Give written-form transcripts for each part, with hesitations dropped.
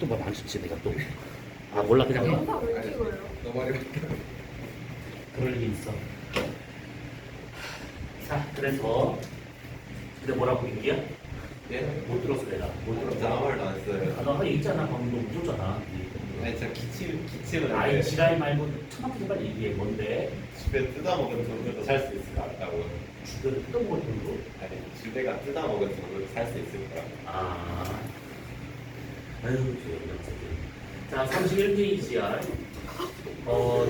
또 뭐 많지 내가 또. 아 몰라 그냥 해. 영상 왜 찍어요? 너무 많이 그럴 일이 있어. 자 그래서 근데 뭐라고 얘기야? 예? 못 들었어 내가. 못 진짜 들었어. 아무 말도 안 했어요. 아, 너가 얘기했잖아 방금 웃었잖아. 아니 진짜 기침을 아이 하는데 지랄 말고 처음부터 빨리 얘기해 뭔데? 집에 뜯어먹은 돈으로 살 수 있을 것 같다고. 주변 뜯어먹을 정도? 아니 집에가 뜯어먹은 돈으로 살 수 있을 거라고. 아, 아유, 자, 31페이지야.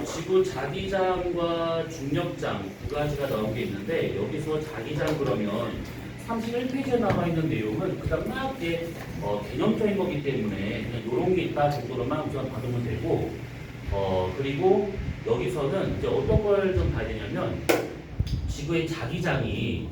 지구 자기장과 중력장 두 가지가 나온 게 있는데 여기서 자기장 그러면 31페이지에 나와 있는 내용은 그다음 막 이렇게 개념적인 거기 때문에 그냥 이런 게 있다 정도로만 우선 받으면 되고 그리고 여기서는 이제 어떤 걸 좀 봐야 되냐면 지구의 자기장이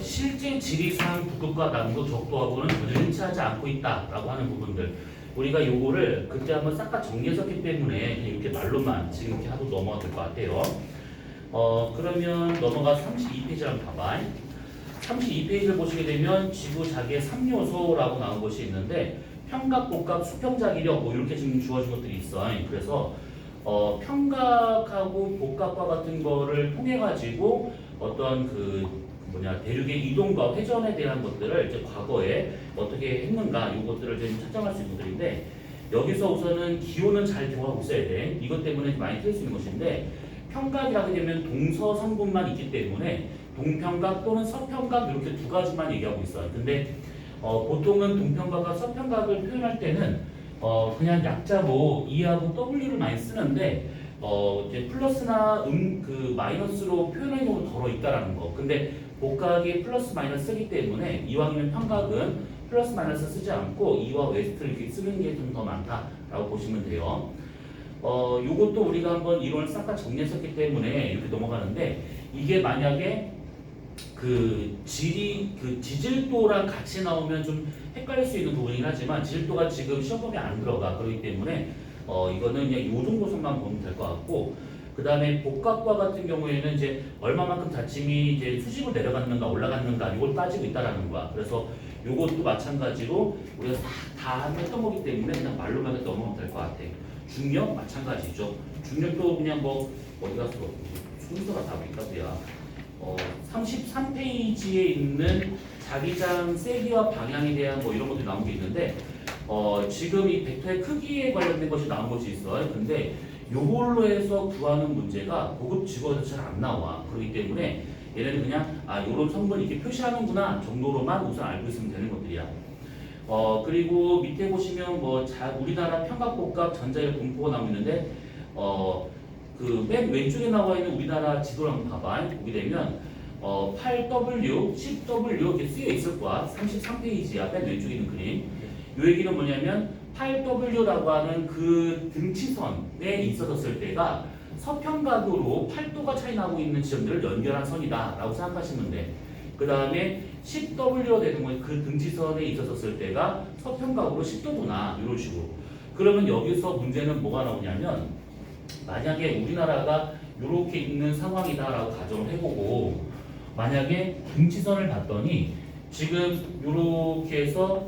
실제 지리상 북극과 남극 적도하고는 전혀 일치하지 않고 있다라고 하는 부분들 우리가 요거를 그때 한번 싹 다 정리했었기 때문에 그냥 이렇게 말로만 지금 이렇게 하고 넘어가도 될 것 같아요. 그러면 넘어가 32페이지 한번 봐봐. 32페이지를 보시게 되면 지구 자기의 3요소라고 나온 것이 있는데 평각, 복각, 수평자기력 뭐 이렇게 지금 주어진 것들이 있어. 그래서 평각하고 복각과 같은 거를 통해 가지고 어떤 대륙의 이동과 회전에 대한 것들을 이제 과거에 어떻게 했는가 이것들을 좀 찾아갈 수 있는 것들인데 여기서 우선은 기호는 잘 정하고 있어야 돼. 이것 때문에 많이 틀릴 수 있는 것인데 평각이라 하게 되면 동서성분만 있기 때문에 동평각 또는 서평각 이렇게 두 가지만 얘기하고 있어요. 근데 보통은 동평각과 서평각을 표현할 때는 그냥 약자로 E하고 W를 많이 쓰는데 이제 플러스나 마이너스로 표현하는 경우는 덜어 있다라는 거. 근데 복각이 플러스 마이너스 쓰기 때문에 이왕이면 평각은 플러스 마이너스 쓰지 않고 E와 웨스트를 이렇게 쓰는 게 좀 더 많다라고 보시면 돼요. 요것도 우리가 한번 이론을 싹 다 정리했었기 때문에 이렇게 넘어가는데 이게 만약에 지질도랑 같이 나오면 좀 헷갈릴 수 있는 부분이긴 하지만 지질도가 지금 시험범위에 안 들어가 그렇기 때문에 이거는 그냥 요 정도 선만 보면 될 것 같고 그 다음에 복각과 같은 경우에는 이제 얼마만큼 자침이 이제 수직으로 내려갔는가 올라갔는가 이걸 따지고 있다라는 거야. 그래서 요것도 마찬가지로 우리가 다 했던 거기 때문에 그냥 말로만 해서 넘어가면 될 것 같아. 중력 마찬가지죠. 중력도 그냥 뭐 어디 가서 순서가 다 보니까 뭐야. 33페이지에 있는 자기장 세기와 방향에 대한 뭐 이런 것들이 나온 게 있는데 지금 이 벡터의 크기에 관련된 것이 나온 것이 있어요. 근데 요걸로 해서 구하는 문제가 고급 지구에서 잘 안 나와. 그렇기 때문에 얘네는 그냥 요런 성분 이렇게 표시하는구나 정도로만 우선 알고 있으면 되는 것들이야. 그리고 밑에 보시면 우리나라 평각복각 전자의 분포가 나오고 있는데 맨 왼쪽에 나와 있는 우리나라 지도를 한번 봐봐. 보게 되면 8W, 10W 이렇게 쓰여 있을 거야. 33페이지야. 맨 왼쪽에 있는 그림. 이 얘기는 뭐냐면 8W라고 하는 그 등치선에 있어졌을 때가 서평각으로 8도가 차이 나고 있는 지점들을 연결한 선이다 라고 생각하시면 돼. 그 다음에 10W가 되는 거예요. 그 등치선에 있어졌을 때가 서평각으로 10도구나 이런 식으로. 그러면 여기서 문제는 뭐가 나오냐면 만약에 우리나라가 이렇게 있는 상황이다라고 가정을 해보고 만약에 등치선을 봤더니 지금 이렇게 해서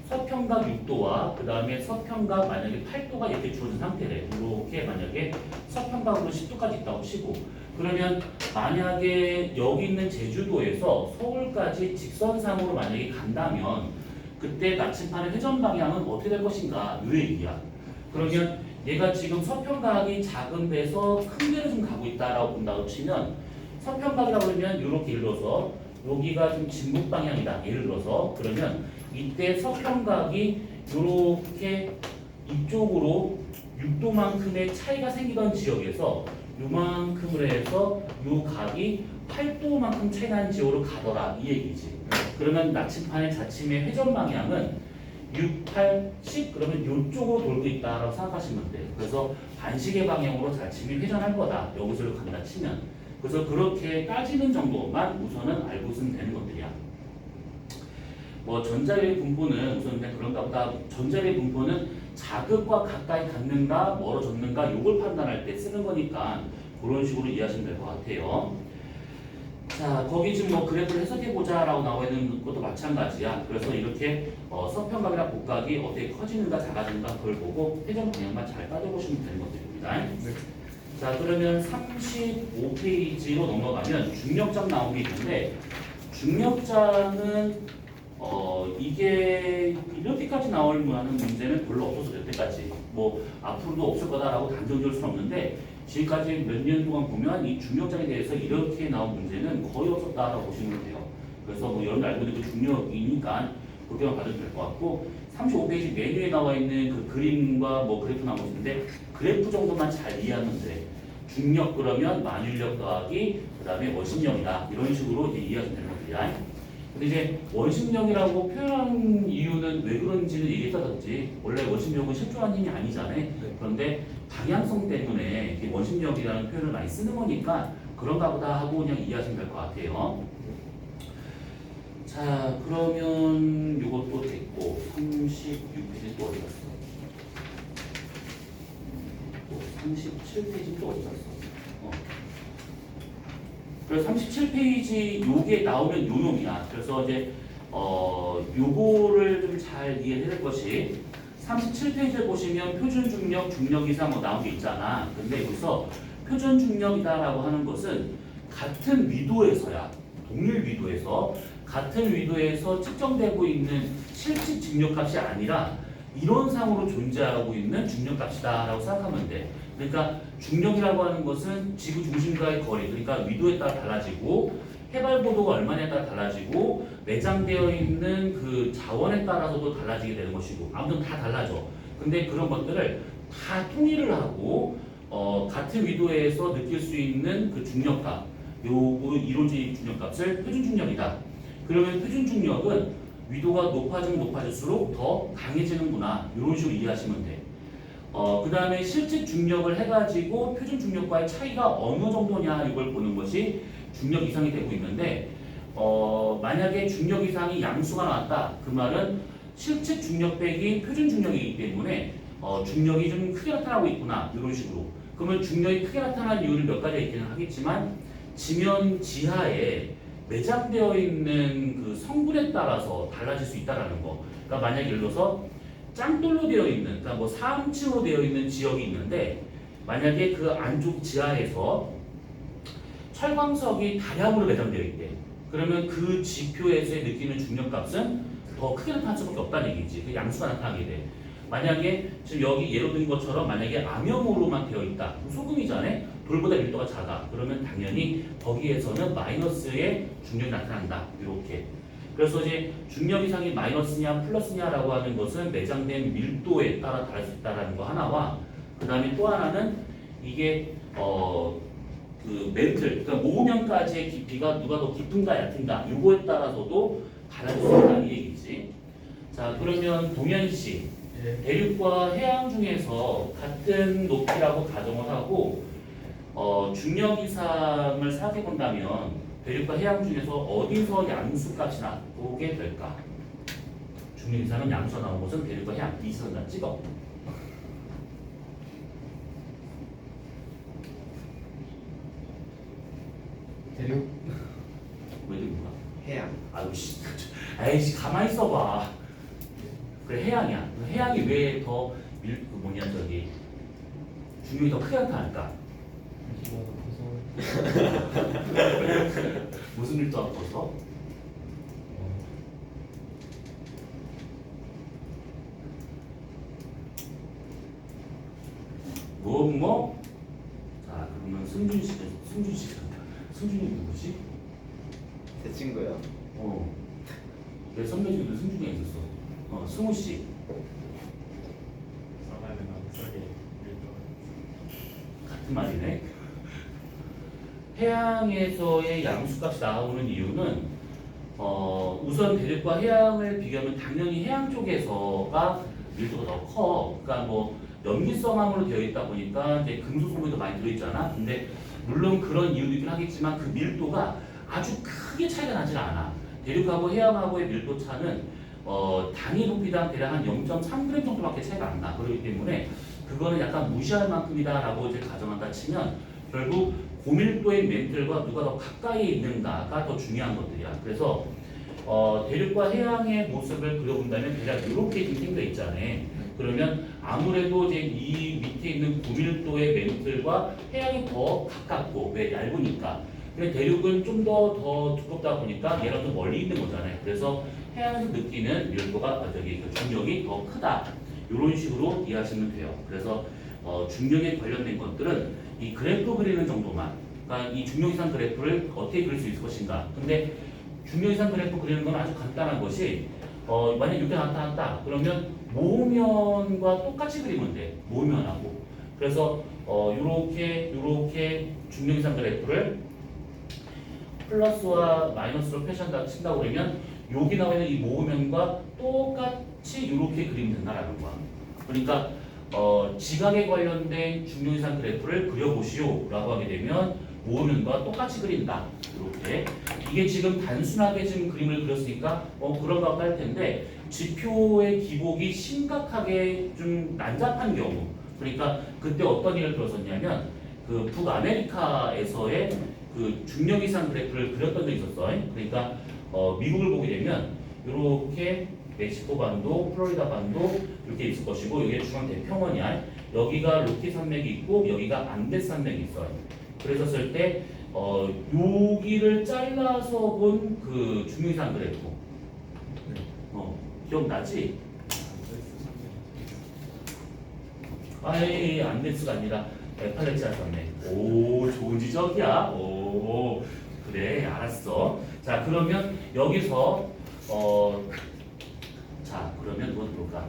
서평각 6도와 그 다음에 서평각 만약에 8도가 이렇게 주어진 상태래. 이렇게 만약에 서평각으로 10도까지 있다고 치고 그러면 만약에 여기 있는 제주도에서 서울까지 직선상으로 만약에 간다면 그때 나침판의 회전 방향은 어떻게 될 것인가 이 얘기야. 그러면 얘가 지금 서평각이 작은 데서 큰 데를 좀 가고 있다라고 본다고 치면 서평각이라고 그러면 이렇게 예를 들어서 여기가 좀 진북 방향이다 예를 들어서 그러면 이때 서평각이 이렇게 이쪽으로 6도만큼의 차이가 생기던 지역에서 요만큼을 해서 요 각이 8도만큼 차이 나는 지역으로 가더라 이 얘기지. 그러면 나침판의 자침의 회전 방향은 6, 8, 10 그러면 이쪽으로 돌고 있다라고 생각하시면 돼요. 그래서 반시계 방향으로 자침이 회전할 거다. 여기서 간다 치면. 그래서 그렇게 따지는 정도만 우선은 알고 있으면 되는 것들이야. 전자의 분포는 우선 그냥 그런가 보다. 전자의 분포는 자극과 가까이 갔는가 멀어졌는가 요걸 판단할 때 쓰는 거니까 그런 식으로 이해하시면 될 것 같아요. 자, 거기 지금 뭐 그래프를 해석해보자라고 나와 있는 것도 마찬가지야. 그래서 이렇게 서평각이랑 복각이 어떻게 커지는가 작아지는가 그걸 보고 회전 방향만 잘 따져보시면 되는 것들입니다. 네. 자, 그러면 35페이지로 넘어가면 중력장 나온 게 있는데 중력장은 이게 이렇게까지 나올 만한 문제는 별로 없어서 여태까지 뭐 앞으로도 없을 거다라고 단정지을 수는 없는데 지금까지 몇 년 동안 보면 이 중력장에 대해서 이렇게 나온 문제는 거의 없었다라고 보시면 돼요. 그래서 뭐 여러분 알고 있는 그 중력이니까 그렇게만 봐도 될 것 같고 35페이지 메뉴에 나와 있는 그 그림과 뭐 그래프 나오고 있는데 그래프 정도만 잘 이해하면 돼. 중력 그러면 만율력 더하기 그 다음에 원심력이다 이런 식으로 이제 이해하시면 되는 것들이야. 근데 이제 원심력이라고 표현한 이유는 왜 그런지는 얘기했다든지 원래 원심력은 실존한 힘이 아니잖아요. 그런데 방향성 때문에 이렇게 원심력이라는 표현을 많이 쓰는 거니까 그런가 보다 하고 그냥 이해하시면 될 것 같아요. 자, 그러면 이것도 됐고 36페이지 또 어디 갔어? 또 37페이지 또 어디 갔어? 그래서 37페이지 요게 나오면 요놈이야. 그래서 이제 요거를 좀 잘 이해해야 될 것이 37페이지에 보시면 표준 중력, 중력 이상 뭐 나온 게 있잖아. 근데 여기서 표준 중력이다라고 하는 것은 같은 위도에서야. 동일 위도에서 같은 위도에서 측정되고 있는 실질 중력값이 아니라 이론상으로 존재하고 있는 중력값이다라고 생각하면 돼. 그러니까 중력이라고 하는 것은 지구 중심과의 거리, 그러니까 위도에 따라 달라지고 해발 고도가 얼마냐에 따라 달라지고 내장되어 있는 그 자원에 따라서도 달라지게 되는 것이고 아무튼 다 달라져. 근데 그런 것들을 다 통일을 하고 같은 위도에서 느낄 수 있는 그 중력값, 요 이론적인 중력값을 표준 중력이다. 그러면 표준 중력은 위도가 높아지면 높아질수록 더 강해지는구나 이런 식으로 이해하시면 돼. 그 다음에 실제 중력을 해가지고 표준 중력과의 차이가 어느 정도냐 이걸 보는 것이 중력 이상이 되고 있는데 만약에 중력 이상이 양수가 나왔다 그 말은 실제 중력 빼기 표준 중력이기 때문에 중력이 좀 크게 나타나고 있구나 이런 식으로. 그러면 중력이 크게 나타나는 이유를 몇 가지가 있기는 하겠지만 지면 지하에 내장되어 있는 그 성분에 따라서 달라질 수 있다라는 거. 그러니까 만약 예를 들어서 짱돌로 되어 있는, 그러니까 뭐 3층으로 되어 있는 지역이 있는데 만약에 그 안쪽 지하에서 철광석이 다량으로 매장되어 있대. 그러면 그 지표에서의 느끼는 중력값은 더 크게 나타날 수밖에 없다는 얘기지. 그 양수가 나타나게 돼. 만약에 지금 여기 예로 든 것처럼 만약에 암염으로만 되어 있다. 소금이잖아요. 돌보다 밀도가 작아. 그러면 당연히 거기에서는 마이너스의 중력이 나타난다. 이렇게. 그래서 이제 중력 이상이 마이너스냐 플러스냐라고 하는 것은 내장된 밀도에 따라 다를 수 있다는 거 하나와 그 다음에 또 하나는 이게 그 멘틀, 그러니까 모음형까지의 깊이가 누가 더 깊은가 얕은가 요거에 따라서도 달라질 수 있다는 얘기지. 자, 그러면 동현 씨, 대륙과 해양 중에서 같은 높이라고 가정을 하고 중력 이상을 생각해 본다면 대륙과 해양 중에서 어디서 양수값이 나오게 될까? 중력 이상은 양수가 나온 곳은 대륙과 해양. 이 선단 찍어. 대륙? 왜 되는 거야? 해양. 아유 씨, 에이씨 가만히 있어봐. 그래 해양이야. 해양이 왜 더 그 뭐냐 저기 중력이 더 크게 나타날까? 무슨 일도 앞서서? 뭐? 자 그러면 승준이 승준이 누구지? 제 친구요. 내 선배 중에도 승준이가 있었어. 승우 씨. 같은 말이네. 해양에서의 양수값이 나오는 이유는 우선 대륙과 해양을 비교하면 당연히 해양 쪽에서가 밀도가 더 커. 그러니까 뭐 염기성암으로 되어 있다 보니까 이제 금속 성분이 더 많이 들어있잖아. 근데 물론 그런 이유도 있긴 하겠지만 그 밀도가 아주 크게 차이가 나질 않아. 대륙하고 해양하고의 밀도 차는 단위 부피당 대략 한 0.3g 정도밖에 차이가 안 나. 그렇기 때문에 그거는 약간 무시할 만큼이다라고 이제 가정한다 치면 결국 고밀도의 멘틀과 누가 더 가까이 있는가가 더 중요한 것들이야. 그래서 대륙과 해양의 모습을 그려본다면 대략 이렇게 좀 생겨 있잖아요. 그러면 아무래도 이제 이 밑에 있는 고밀도의 멘틀과 해양이 더 가깝고 왜 얇으니까. 근데 대륙은 좀 더 두껍다 보니까 얘가 좀 멀리 있는 거잖아요. 그래서 해양에서 느끼는 밀도가 그 중력이 더 크다. 이런 식으로 이해하시면 돼요. 그래서 중력에 관련된 것들은 이 그래프 그리는 정도만, 그러니까 이 중력 이상 그래프를 어떻게 그릴 수 있을 것인가. 근데 중력 이상 그래프 그리는 건 아주 간단한 것이 만약 이렇게 나타났다 그러면 모면과 똑같이 그리면 돼. 모면하고. 그래서 요렇게 중력 이상 그래프를 플러스와 마이너스로 표시한다 친다고 그러면 여기 나와 있는 이 모면과 똑같이 이렇게 그리면 된다라는 거야. 그러니까 지각에 관련된 중력 이상 그래프를 그려보시오라고 하게 되면 모면과 똑같이 그린다. 이렇게 이게 지금 단순하게 지금 그림을 그렸으니까 그런가 보다 할 텐데 지표의 기복이 심각하게 좀 난잡한 경우, 그러니까 그때 어떤 일을 들었었냐면 그 북아메리카에서의 그 중력 이상 그래프를 그렸던 적이 있었어요. 그러니까 미국을 보게 되면 이렇게 멕시코 반도, 플로리다 반도 이렇게 있을 것이고 여기에 중앙 대평원이야. 여기가 로키 산맥이 있고 여기가 안데스 산맥이 있어요. 그랬었을 때 여기를 잘라서 본 그 중력 이상 그래프. 기억나지? 아예 안데스가 아니라 에팔레치아 산맥. 오, 좋은 지적이야. 오, 그래, 알았어. 자, 그러면 여기서 자, 그러면 누가 들어올까?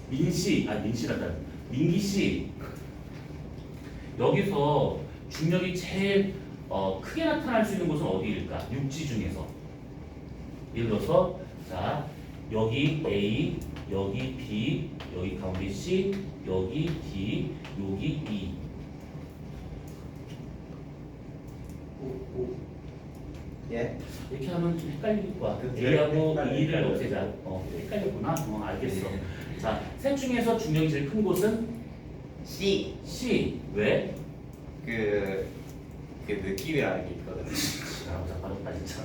민씨란다. 민기 씨. 여기서 중력이 제일 크게 나타날 수 있는 곳은 어디일까? 육지 중에서. 예를 들어서 자, 여기 A, 여기 B, 여기 가운데 C, 여기 D, 여기 E. 예? 이렇게 하면 좀 헷갈릴 거야. 그 A하고 헷갈려, E를 헷갈려. 없애자. 헷갈렸구나. 알겠어. 자, 셋 중에서 중력이 제일 큰 곳은 C. C. 왜? 그 느낌이라는 게 있거든요. 맞았다 진짜.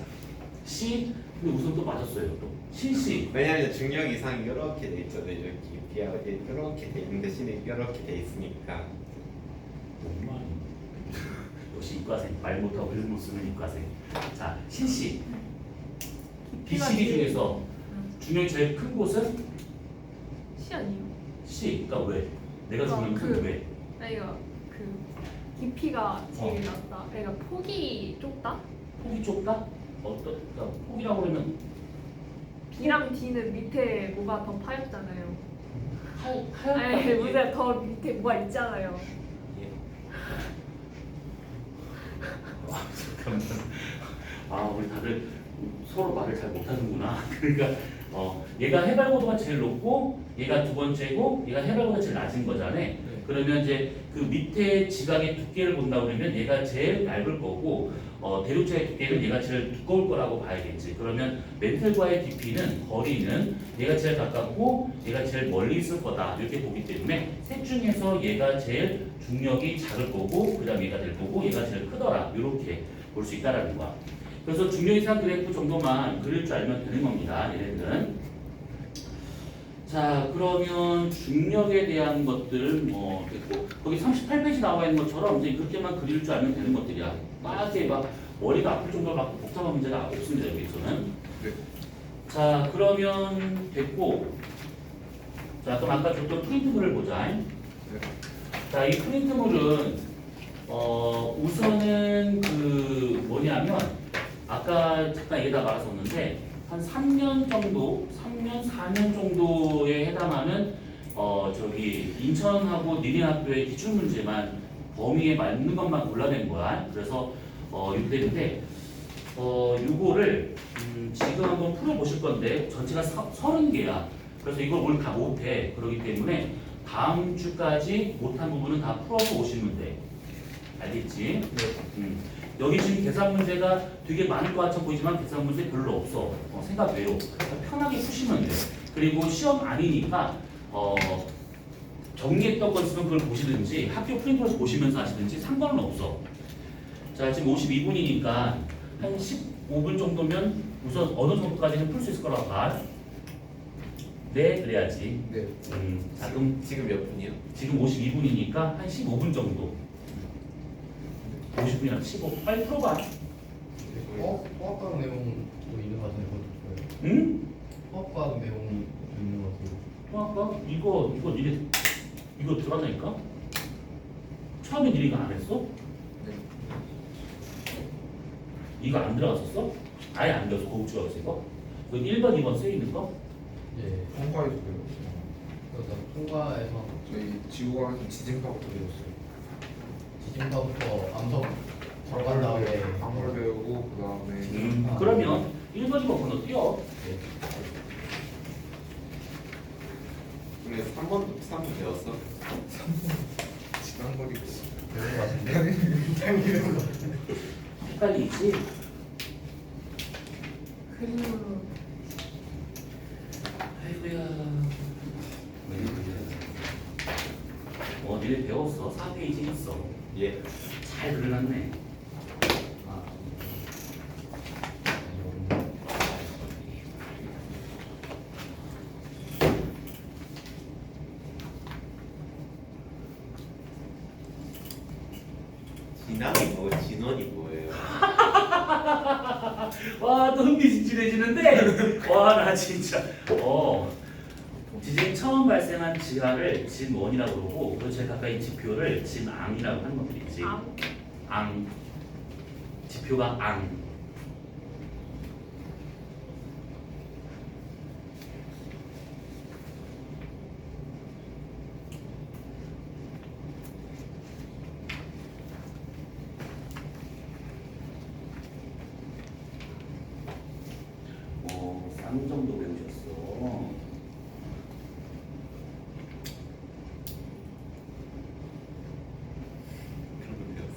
C. 근데 우선 또 맞았어요. 또 CC. 왜냐면 중력 이상이 이렇게 돼 있잖아요. 이렇게 비하고 이렇게 돼 있는 대신에 이렇게 돼 있으니까. 뭔 말이야? 역시 이과생. 말 못하고 글못 쓰는 이과생. 자, CC. BCD 중에서 중력이 제일 큰 곳은 시 아니에요? C. 그러니까 왜? 내가 중력이 큰 왜? 아이가 그 깊이가 제일 낮다. 그러니까 폭이 좁다. 폭이 좁다? 그러니까 폭이라고 그러면 B랑 D는 밑에 뭐가 더 파였잖아요. 하얗다. 아니 무슨 더 밑에 뭐가 있잖아요. 예. 잠깐만. 우리 다들 서로 말을 잘 못하는구나. 그러니까 얘가 해발고도가 제일 높고 얘가 두 번째고 얘가 해발고도가 제일 낮은 거잖아요. 그러면 이제 그 밑에 지각의 두께를 본다 그러면 얘가 제일 얇을 거고 대륙차의 두께는 얘가 제일 두꺼울 거라고 봐야겠지. 그러면 멘틀과의 깊이는 거리는 얘가 제일 가깝고 얘가 제일 멀리 있을 거다 이렇게 보기 때문에 셋 중에서 얘가 제일 중력이 작을 거고 그 다음 얘가 될 거고 얘가 제일 크더라 이렇게 볼 수 있다라는 거야. 그래서 중력 이상 그래프 정도만 그릴 줄 알면 되는 겁니다. 얘네들은. 자, 그러면 중력에 대한 것들 됐고 거기 38페이지 나와 있는 것처럼 이제 그렇게만 그릴 줄 알면 되는 것들이야. 막 머리가 아플 정도로 막 복잡한 문제가 없습니다. 여기서는. 자, 그러면 됐고 자, 그럼 아까 줬던 프린트물을 보자. 자, 이 프린트물은 우선은 그 뭐냐면 아까 잠깐 얘기다 말았었는데 한 3년 정도, 3년, 4년 정도에 해당하는 저기 인천하고 니린학교의 기출 문제만 범위에 맞는 것만 골라낸 거야. 그래서 이렇게 되는데 요거를 지금 한번 풀어보실 건데 전체가 30개야. 그래서 이걸 오늘 다 못해. 그렇기 때문에 다음 주까지 못한 부분은 다 풀어서 오시면 돼. 알겠지? 네. 여기 지금 계산 문제가 되게 많을 것 같아 보이지만 계산 문제 별로 없어. 생각 외로. 그러니까 편하게 푸시면 돼. 그리고 시험 아니니까 정리했던 거 있으면 그걸 보시든지 학교 프린터에서 보시면서 하시든지 상관은 없어. 자, 지금 52분이니까 한 15분 정도면 우선 어느 정도까지는 풀 수 있을 거라고 봐. 네, 그래야지. 네. 자, 그럼 지금 몇 분이요? 지금 52분이니까 한 15분 정도. 50분이랑 15. 빨리 풀어봐. 수학과학 내용도 있는 것 같은데 그것도 응? 수학과학 내용이 있는 것 같아요. 아까 이거 니네 이거 들어갔다니까? 처음에 니네 이거 안 했어? 네. 이거 안 들어갔었어? 아예 안 들어갔어. 고급주가 있어 이거? 그 1번, 2번 쓰여 있는 거? 예. 통과해도 돼요. 그래서 통과에서 저희 지구과학에서 지진과부터 배웠어요. 지진과부터 암석 들어간 다음에 방울 배우고 그 다음에 그러면 1번, 2번 건너뛰어. 예. 근데 3번 배웠어? 지난거리 배운 것 같은데? 헷갈리지? 그림으로 아이고야. 니네 배웠어. 4페이지 있어. 예. 잘 그려놨네. 아. 진학이 뭐 진원이 뭐예요? 와, 또 흥미진진해지는데? 와, 나 진짜. 지진 처음 발생한 지하를 진원이라고 그러고, 그 제일 가까이 지표를 진앙이라고 하는 것들이 있지. 앙. 지표가 앙. 쌍 정도 배우셨어. 그런 거 배웠어.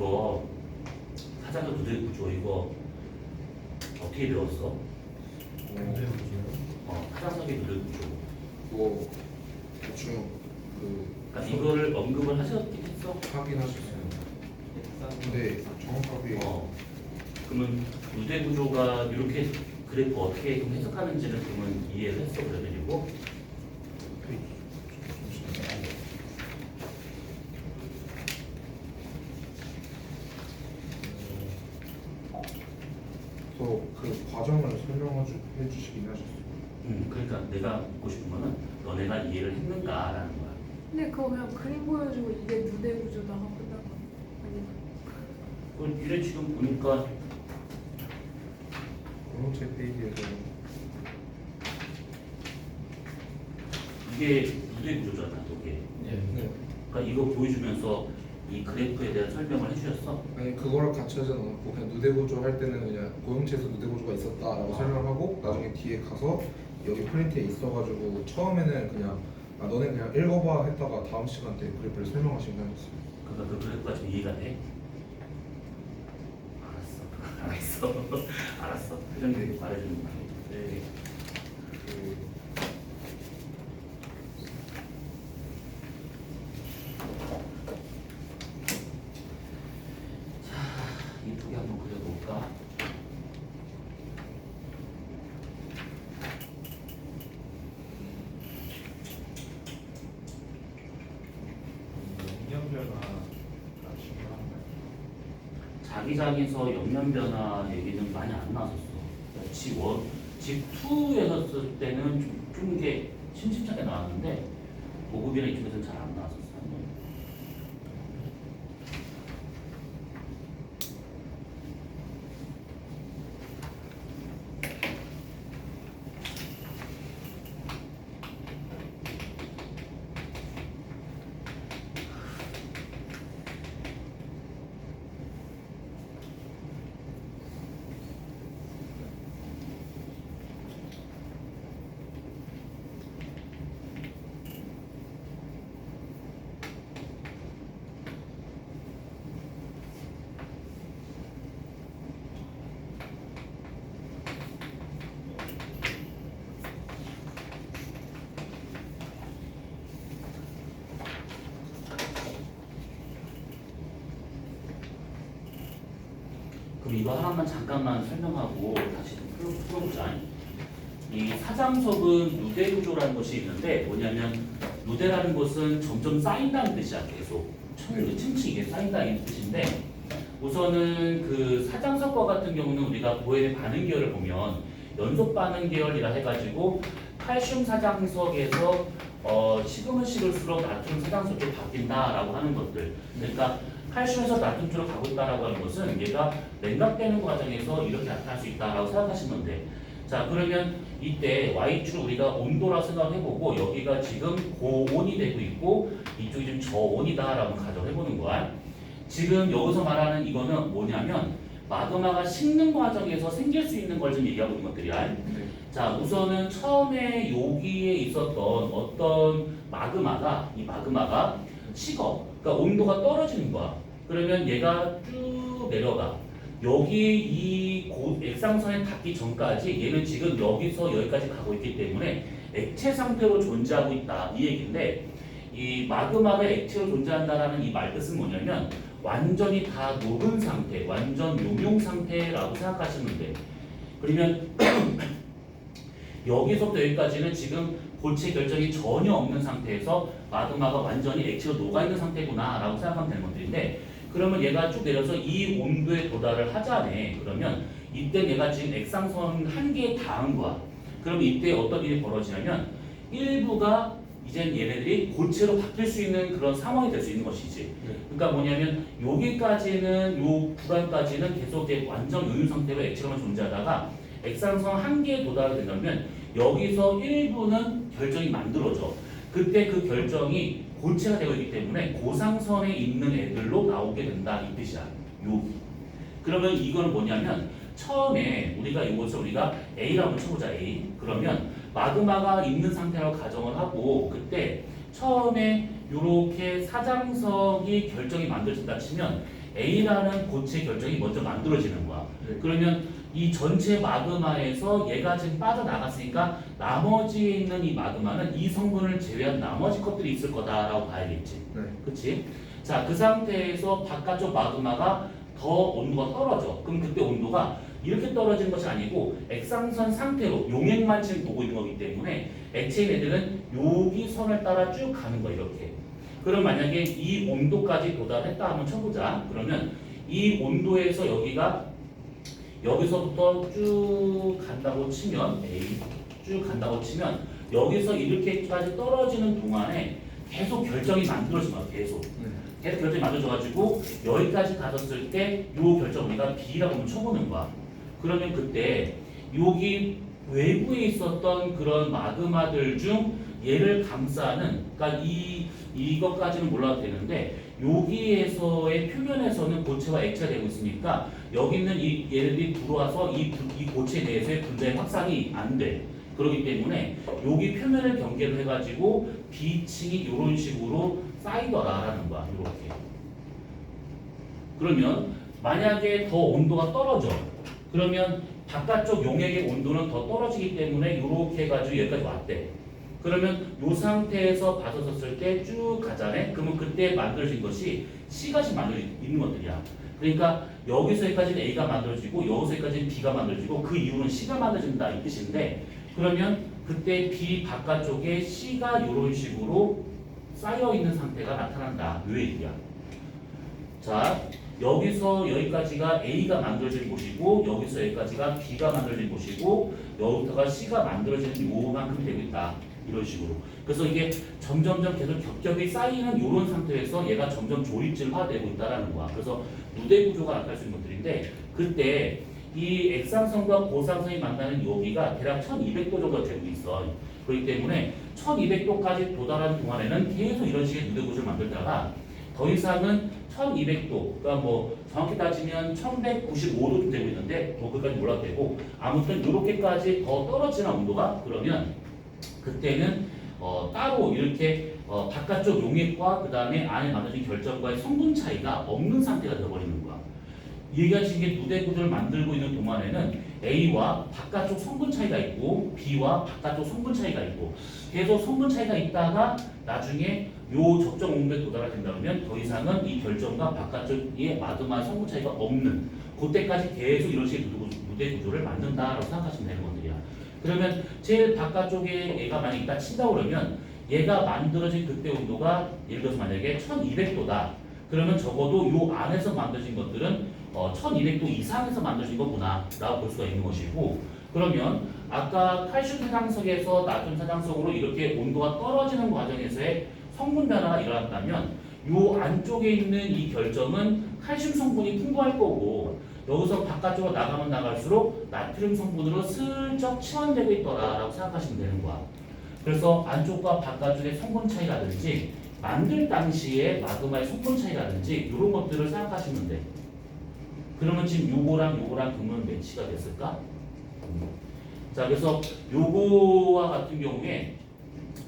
이거 사자가 누대 구조 이거 어떻게 배웠어? 사자석의 누대 구조. 뭐 대충 그 그러니까 이거를 언급을 하셨긴 했어. 하긴 하셨어요. 근데 정확하게 그러면 누대 구조가 이렇게 그래프 어떻게 좀 해석하는지는 그러면 이해를 했어 그러면이고. 그래서 그 과정을 설명해 주시긴 하셨어요. 그러니까 내가 묻고 싶은 거는 너네가 이해를 했는가라는 거야. 근데 그거 그냥 그림 보여주고 이게 누대 구조다 하고 끝난 거 아니야? 그걸 이래 지금 보니까 제 페이지에서 이게 누대 구조잖아, 이게. 네. 그러니까 이거 보여주면서 이 그래프에 대한 설명을 해주셨어. 아니 그거랑 같이 하지 않고 그냥 누대 구조 할 때는 그냥 고형체에서 누대 구조가 있었다라고 설명하고 나중에 뒤에 가서 여기 프린트에 있어가지고 처음에는 그냥 너네 그냥 읽어봐 했다가 다음 시간 때 그래프를 설명하시긴 하셨어요. 그러니까 그 그래프가 좀 이해가 돼? 알았어. 알았어. 회장님이 말해주는 거. 네. 자, 이쁘게 한번 그려볼까? 자기장에서 역량 변화 얘기는 많이 안 나왔었어. 집2에서 쓸 때는 좀 이게 심심찮게 나왔는데 고급이나 이쪽에서는 잘 안 나왔었어. 그럼 이거 하나만 잠깐만 설명하고 다시 좀 풀어보자. 이 사장석은 누대 구조라는 것이 있는데 뭐냐면 누대라는 것은 점점 쌓인다는 뜻이야. 계속 층층 이게 쌓인다는 뜻인데 우선은 그 사장석과 같은 경우는 우리가 보헤의 반응 계열을 보면 연속 반응 계열이라 해가지고 칼슘 사장석에서 식으면 식을수록 나트륨 사장석으로 바뀐다라고 하는 것들. 그러니까 칼슘에서 나트륨 쪽으로 가고 있다라고 하는 것은 얘가 냉각되는 과정에서 이렇게 나타날 수 있다라고 생각하시면 돼. 자, 그러면 이때 Y축 우리가 온도라 생각해보고 여기가 지금 고온이 되고 있고 이쪽이 지금 저온이다라고 가정해보는 거야. 지금 여기서 말하는 이거는 뭐냐면 마그마가 식는 과정에서 생길 수 있는 걸 좀 얘기하고 있는 것들이야. 자, 우선은 처음에 여기에 있었던 어떤 이 마그마가 식어. 그러니까 온도가 떨어지는 거야. 그러면 얘가 쭉 내려가. 여기 이 액상선에 닿기 전까지 얘는 지금 여기서 여기까지 가고 있기 때문에 액체 상태로 존재하고 있다. 이 얘기인데 이 마그마가 액체로 존재한다라는 이 말뜻은 뭐냐면 완전히 다 녹은 상태, 완전 용융 상태라고 생각하시면 돼. 그러면 여기서부터 여기까지는 지금 고체 결정이 전혀 없는 상태에서 마그마가 완전히 액체로 녹아있는 상태구나 라고 생각하면 되는 것들인데 그러면 얘가 쭉 내려서 이 온도에 도달을 하자네. 그러면 이때 얘가 지금 액상선 한계에 닿은 거야. 그럼 이때 어떤 일이 벌어지냐면 일부가 이젠 얘네들이 고체로 바뀔 수 있는 그런 상황이 될 수 있는 것이지. 그러니까 뭐냐면 여기까지는 요 구간까지는 계속 이제 완전 용융 상태로 액체로만 존재하다가 액상선 한계에 도달하게 된다면 여기서 일부는 결정이 만들어져. 그때 그 결정이 고체가 되고 있기 때문에 고상선에 있는 애들로 나오게 된다 이 뜻이야. 여기. 그러면 이거는 뭐냐면 처음에 우리가 이것을 우리가 A라고 쳐보자. A. 그러면 마그마가 있는 상태라고 가정을 하고 그때 처음에 이렇게 사장석이 결정이 만들어진다 치면 A라는 고체 결정이 먼저 만들어지는 거야. 그러면 이 전체 마그마에서 얘가 지금 빠져나갔으니까 나머지에 있는 이 마그마는 이 성분을 제외한 나머지 것들이 있을 거다라고 봐야겠지. 네. 그치? 자, 그 상태에서 바깥쪽 마그마가 더 온도가 떨어져. 그럼 그때 온도가 이렇게 떨어지는 것이 아니고 액상선 상태로 용액만 지금 보고 있는 거기 때문에 액체인 애들은 여기 선을 따라 쭉 가는 거야, 이렇게. 그럼 만약에 이 온도까지 도달했다 한번 쳐보자. 그러면 이 온도에서 여기서부터 쭉 간다고 치면 A 쭉 간다고 치면 여기서 이렇게까지 떨어지는 동안에 계속 결정이 만들어진 거야. 계속 결정이 만들어져가지고 여기까지 갔었을 때 이 결정 우리가 B라고 한번 쳐보는 거야. 그러면 그때 여기 외부에 있었던 그런 마그마들 중 얘를 감싸는, 그러니까 이것까지는 몰라도 되는데 여기에서의 표면에서는 고체와 액체가 되고 있으니까 여기 있는 얘네들이 들어와서 이 고체 내에서의 분자의 확산이 안 돼. 그렇기 때문에 여기 표면을 경계를 해가지고 B층이 이런 식으로 쌓이더라라는 거야. 이렇게. 그러면 만약에 더 온도가 떨어져. 그러면 바깥쪽 용액의 온도는 더 떨어지기 때문에 이렇게 해가지고 여기까지 왔대. 그러면 이 상태에서 받아섰을 때 쭉 가잖아요. 그러면 그때 만들어진 것이 C가 지금 만들어져 있는 것들이야. 그러니까 여기서 여기까지는 A가 만들어지고 여기서 여기까지는 B가 만들어지고 그 이후는 C가 만들어진다 이 뜻인데, 그러면 그때 B 바깥쪽에 C가 이런 식으로 쌓여 있는 상태가 나타난다. 이 얘기야. 자, 여기서 여기까지가 A가 만들어진 곳이고 여기서 여기까지가 B가 만들어진 곳이고 여기부터가 C가 만들어지는 요만큼 되고 있다. 이런 식으로. 그래서 이게 점점점 계속 겹겹이 쌓이는 이런 상태에서 얘가 점점 조립질화되고 있다라는 거야. 그래서 누대 구조가 나타날 수 있는 것들인데, 그때 이 액상선과 고상선이 만나는 여기가 대략 1200도 정도 되고 있어. 그렇기 때문에 1200도까지 도달하는 동안에는 계속 이런 식의 누대 구조를 만들다가 더 이상은 1200도, 그러니까 뭐 정확히 따지면 1195도 되고 있는데 뭐 그까지 몰라도 되고, 아무튼 이렇게까지 더 떨어지는 온도가, 그러면 그때는 따로 이렇게 바깥쪽 용액과 그 다음에 안에 만들어진 결정과의 성분 차이가 없는 상태가 되어버리는 거야. 얘기하신 게 누대 구조를 만들고 있는 동안에는 A와 바깥쪽 성분 차이가 있고 B와 바깥쪽 성분 차이가 있고 계속 성분 차이가 있다가 나중에 요 적정 온도에 도달하게 된다면 더 이상은 이 결정과 바깥쪽의 마그마 성분 차이가 없는, 그때까지 계속 이런 식의 누대 구조를 만든다라고 생각하시면 되는 것들이야. 그러면 제일 바깥쪽에 얘가 만약에 있다 친다고 그러면 얘가 만들어진 그때 온도가 예를 들어서 만약에 1200도다. 그러면 적어도 요 안에서 만들어진 것들은 1200도 이상에서 만들어진 거구나 라고 볼 수가 있는 것이고, 그러면 아까 칼슘 사장석에서 나트륨 사장석으로 이렇게 온도가 떨어지는 과정에서의 성분 변화가 일어났다면 요 안쪽에 있는 이 결정은 칼슘 성분이 풍부할 거고 여기서 바깥쪽으로 나가면 나갈수록 나트륨 성분으로 슬쩍 치환되고 있더라라고 생각하시면 되는 거야. 그래서 안쪽과 바깥쪽의 성분 차이라든지 만들 당시에 마그마의 성분 차이라든지 이런 것들을 생각하시면 돼. 그러면 지금 요거랑 그러면 매치가 됐을까? 자, 그래서 요거와 같은 경우에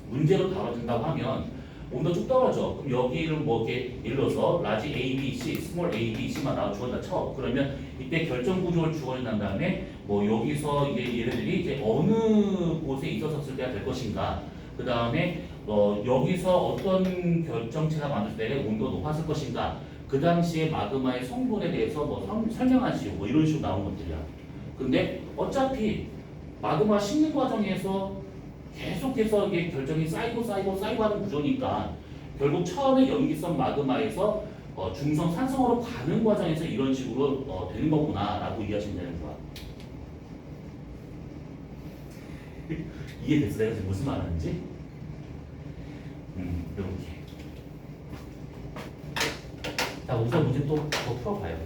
문제로 다뤄진다고 하면 온도 쭉 떨어져. 그럼 여기를 뭐 이렇게 예를 들어서 라지 A, B, C, 스몰 A, B, C만 나와 주어진다 쳐. 그러면 이때 결정 구조를 주어진 다음에 뭐 여기서 이제 얘네들이 이제 어느 곳에 있었을 때가 될 것인가. 그 다음에 여기서 어떤 결정체가 만들 때 온도가 높았을 것인가. 그 당시에 마그마의 성분에 대해서 뭐 설명하시고 뭐 이런 식으로 나온 것들이야. 근데 어차피 마그마 식는 과정에서 계속해서 이게 결정이 쌓이고 하는 구조니까 결국 처음에 염기성 마그마에서 중성 산성으로 가는 과정에서 이런 식으로 되는 거구나라고 이해하시면 되는 거야. 이해됐어? 내가 지금 무슨 말 하는지? 이렇게. 자, 우선 문제 또 더 풀어봐요.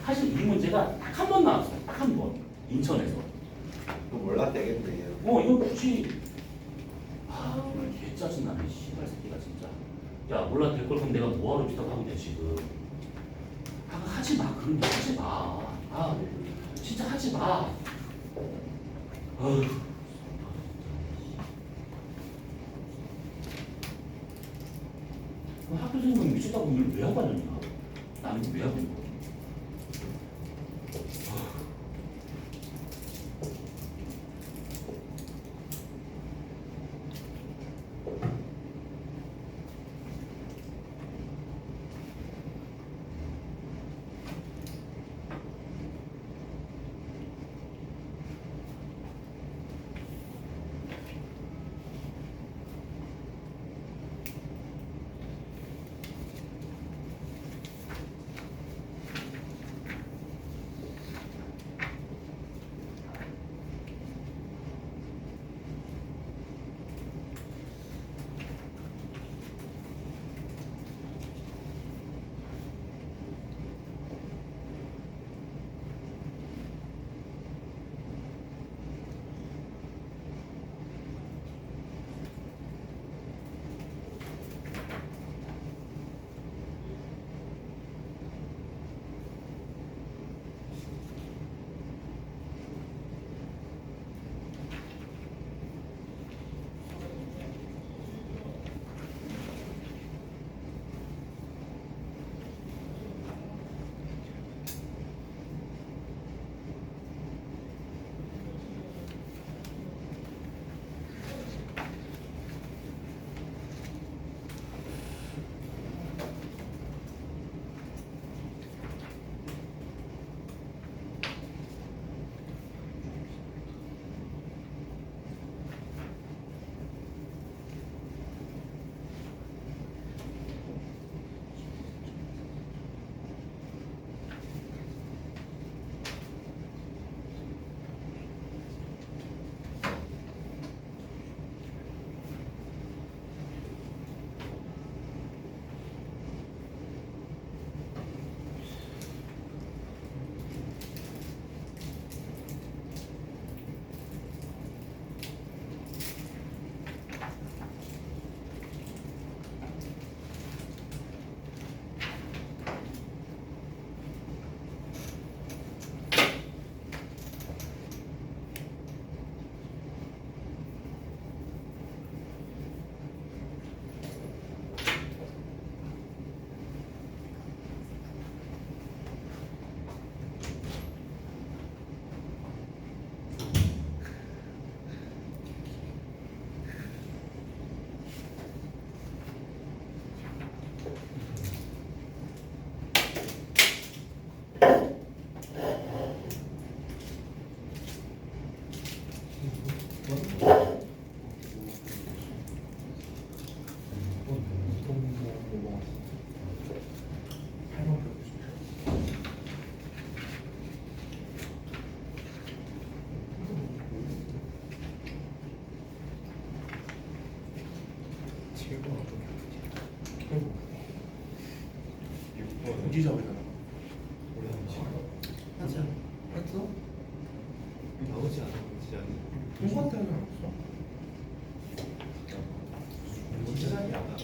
사실 이 문제가 딱 한 번 나왔어. 딱 한 번. 인천에서. 그거 몰라 되겠네요. 이거 굳이. 오늘 개 짜증나네. 씨발 새끼가 진짜. 야, 몰라 될 걸 그럼 내가 뭐하러 비슷하고 있냐 지금. 하지 마. 그런 거 하지 마. 진짜 하지 마. 어휴. 학교 생활 미쳤다고 일을 왜 하고 하느냐? 나는 왜 하고 있는 거야? 부지잡이잖아. 하자. 했어? 나오지 않아, 나오지 않아. 통과 때는 없어? 부지작이 안 나와.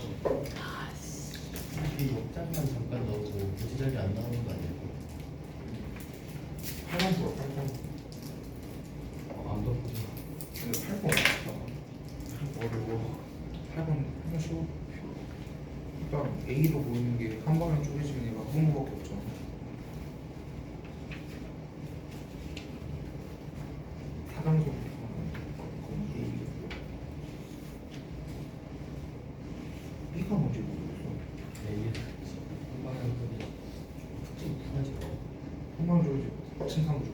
이 옆자리만 잠깐 나오고 부지작이 안 나오는 거 아니야? 8번 풀어, 8번. 안 바꾸지. 근데 8번 어려워. 8번 쉬워. 일단 A로 보이는 게 한 방에 쪼개지는 애가 항목밖에 없잖아. 사단속 B가 뭔지 모르겠어. 내일 한방에 좀 푸나지. 한 방에 쪼개지. 침상조.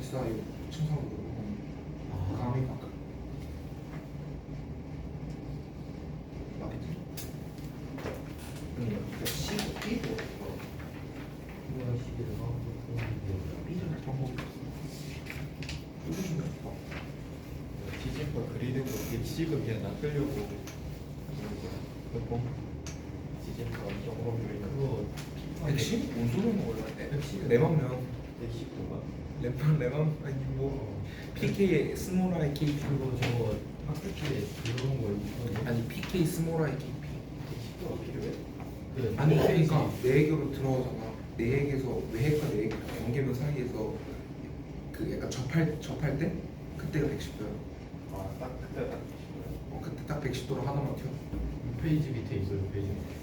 SIO 침상조. 감이 바꿔. 맞겠지? B도 뭐야 시계를 하고 B를 할 방법이 없어. 쪼개주면 돼. 디제과 그리는 거 백식은 그냥 낚으려고 몇번 디제과 영어 그리는 그거 110? 뭔 소리는 원래 110? 내 맘면 119가 내 맘 아니 뭐 PK 스몰 I KP 그거 저거 학교에 들어온 거 이거 아니 PK 스몰 I KP 119가 필요해? 네. 아니 그러니까 내외교로 들어가잖아 내외에서 외핵과 내외 연계면 사이에서 그 약간 접할 때 그때가 110도야 아딱 그때 딱 119야. 그때 딱 110도로 하나만 켜. 페이지 밑에 있어요. 페이지 밑에.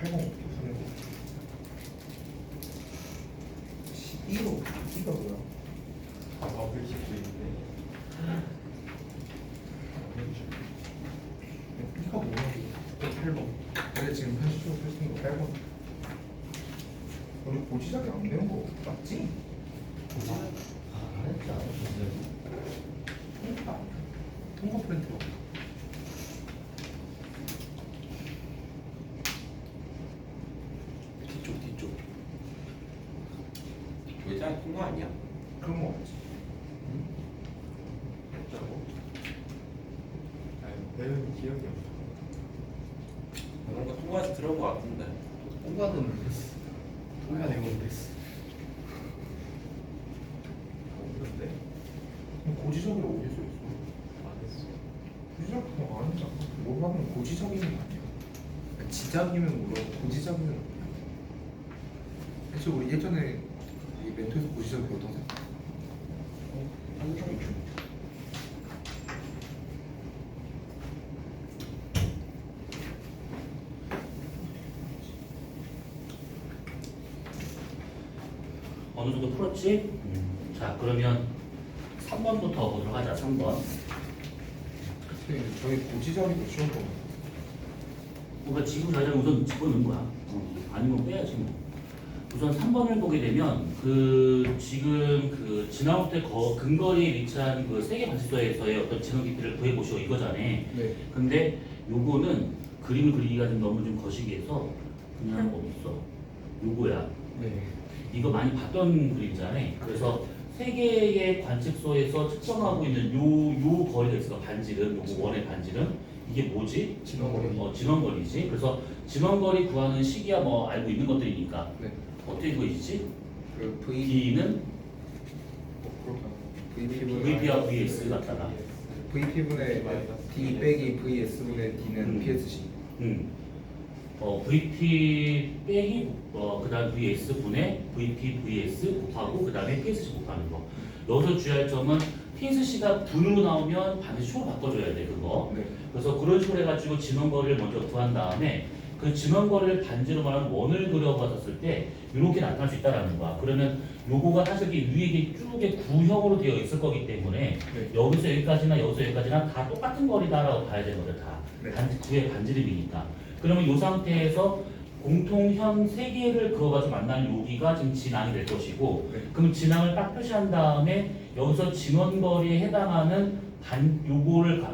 80 쓰는 거. 12로 12가 뭐야? 아, 119인데. B가 뭐야? 8번. 근데 지금 80도 쓰는 거 8번. 우리 고지작이 안 되는 거 맞지? 안 했지 않았어요? 통과 프린트. 뒤쪽. 외장 통과 아니야? 그런 거 없지. 했다고? 아니 배운 기억이 없어. 뭔가 통과해서 들어온 것 같은데. 통과는 됐어. 통과 내용은 됐어. 없는데? 고지작이 어디서 있어? 안 했어. 고지작 그거 아니잖아. 뭘 하면 고지작이면 아니야. 지작이면 물론 고지작이면 아니야. 사실 우리 예전에 이 멘토에서 고지작 배웠던 사 한종 중. 어느 정도 풀었지? 자, 그러면 3번부터 보도록 하자. 3번. 그때 저희 고지작이 시험 보면 뭔가 지금 자리를 우선 집어넣은 거야. 아니면 빼야지 뭐. 우선 3번을 보게 되면 그 지금 그 지나올 때 근거리에 위치한 그 세계 관측소에서의 어떤 진원 깊이를 구해보시오 이거잖아. 네. 근데 요거는 그림을 그리기가 좀 너무 좀 거시기해서 그냥 없어. 요거야. 네. 이거 많이 봤던 그림이잖아. 그래서 세 개의 관측소에서 측정하고 있는 요 거리가 있어. 반지름, 요거 원의 반지름. 이게 뭐지? 진원거리. 진원거리지. 그래서 진원거리 구하는 시기야 뭐 알고 있는 것들이니까 네. 어떻게 구해지지? 그 B는 VP와 VS 갖다가 VP분의 D 빼기 VS분의 D는 PSC. VP 빼기 그다음 VS 분의 VP VS 곱하고 그다음에 PSC 곱하는 거. 여기서 주의할 점은 PSC가 분으로 나오면 반드시 초로 바꿔줘야 돼 그거. 네. 그래서 그런 식으로 해가지고 진원거리를 먼저 구한 다음에 그 진원거리를 반지로 말하는 원을 그려봤었을 때 이렇게 나타날 수 있다라는 거야. 그러면 요거가 사실 이게 위에 이게 쭉에 구형으로 되어 있을 거기 때문에 네. 여기서 여기까지나 여기서 여기까지나 다 똑같은 거리다라고 봐야 되는 거죠. 다. 네. 구의 반지름이니까. 그러면 이 상태에서 공통현 세 개를 그어가지고 만나는 여기가 지금 진항이 될 것이고, 네. 그럼 진항을 딱 표시한 다음에 여기서 진원거리에 해당하는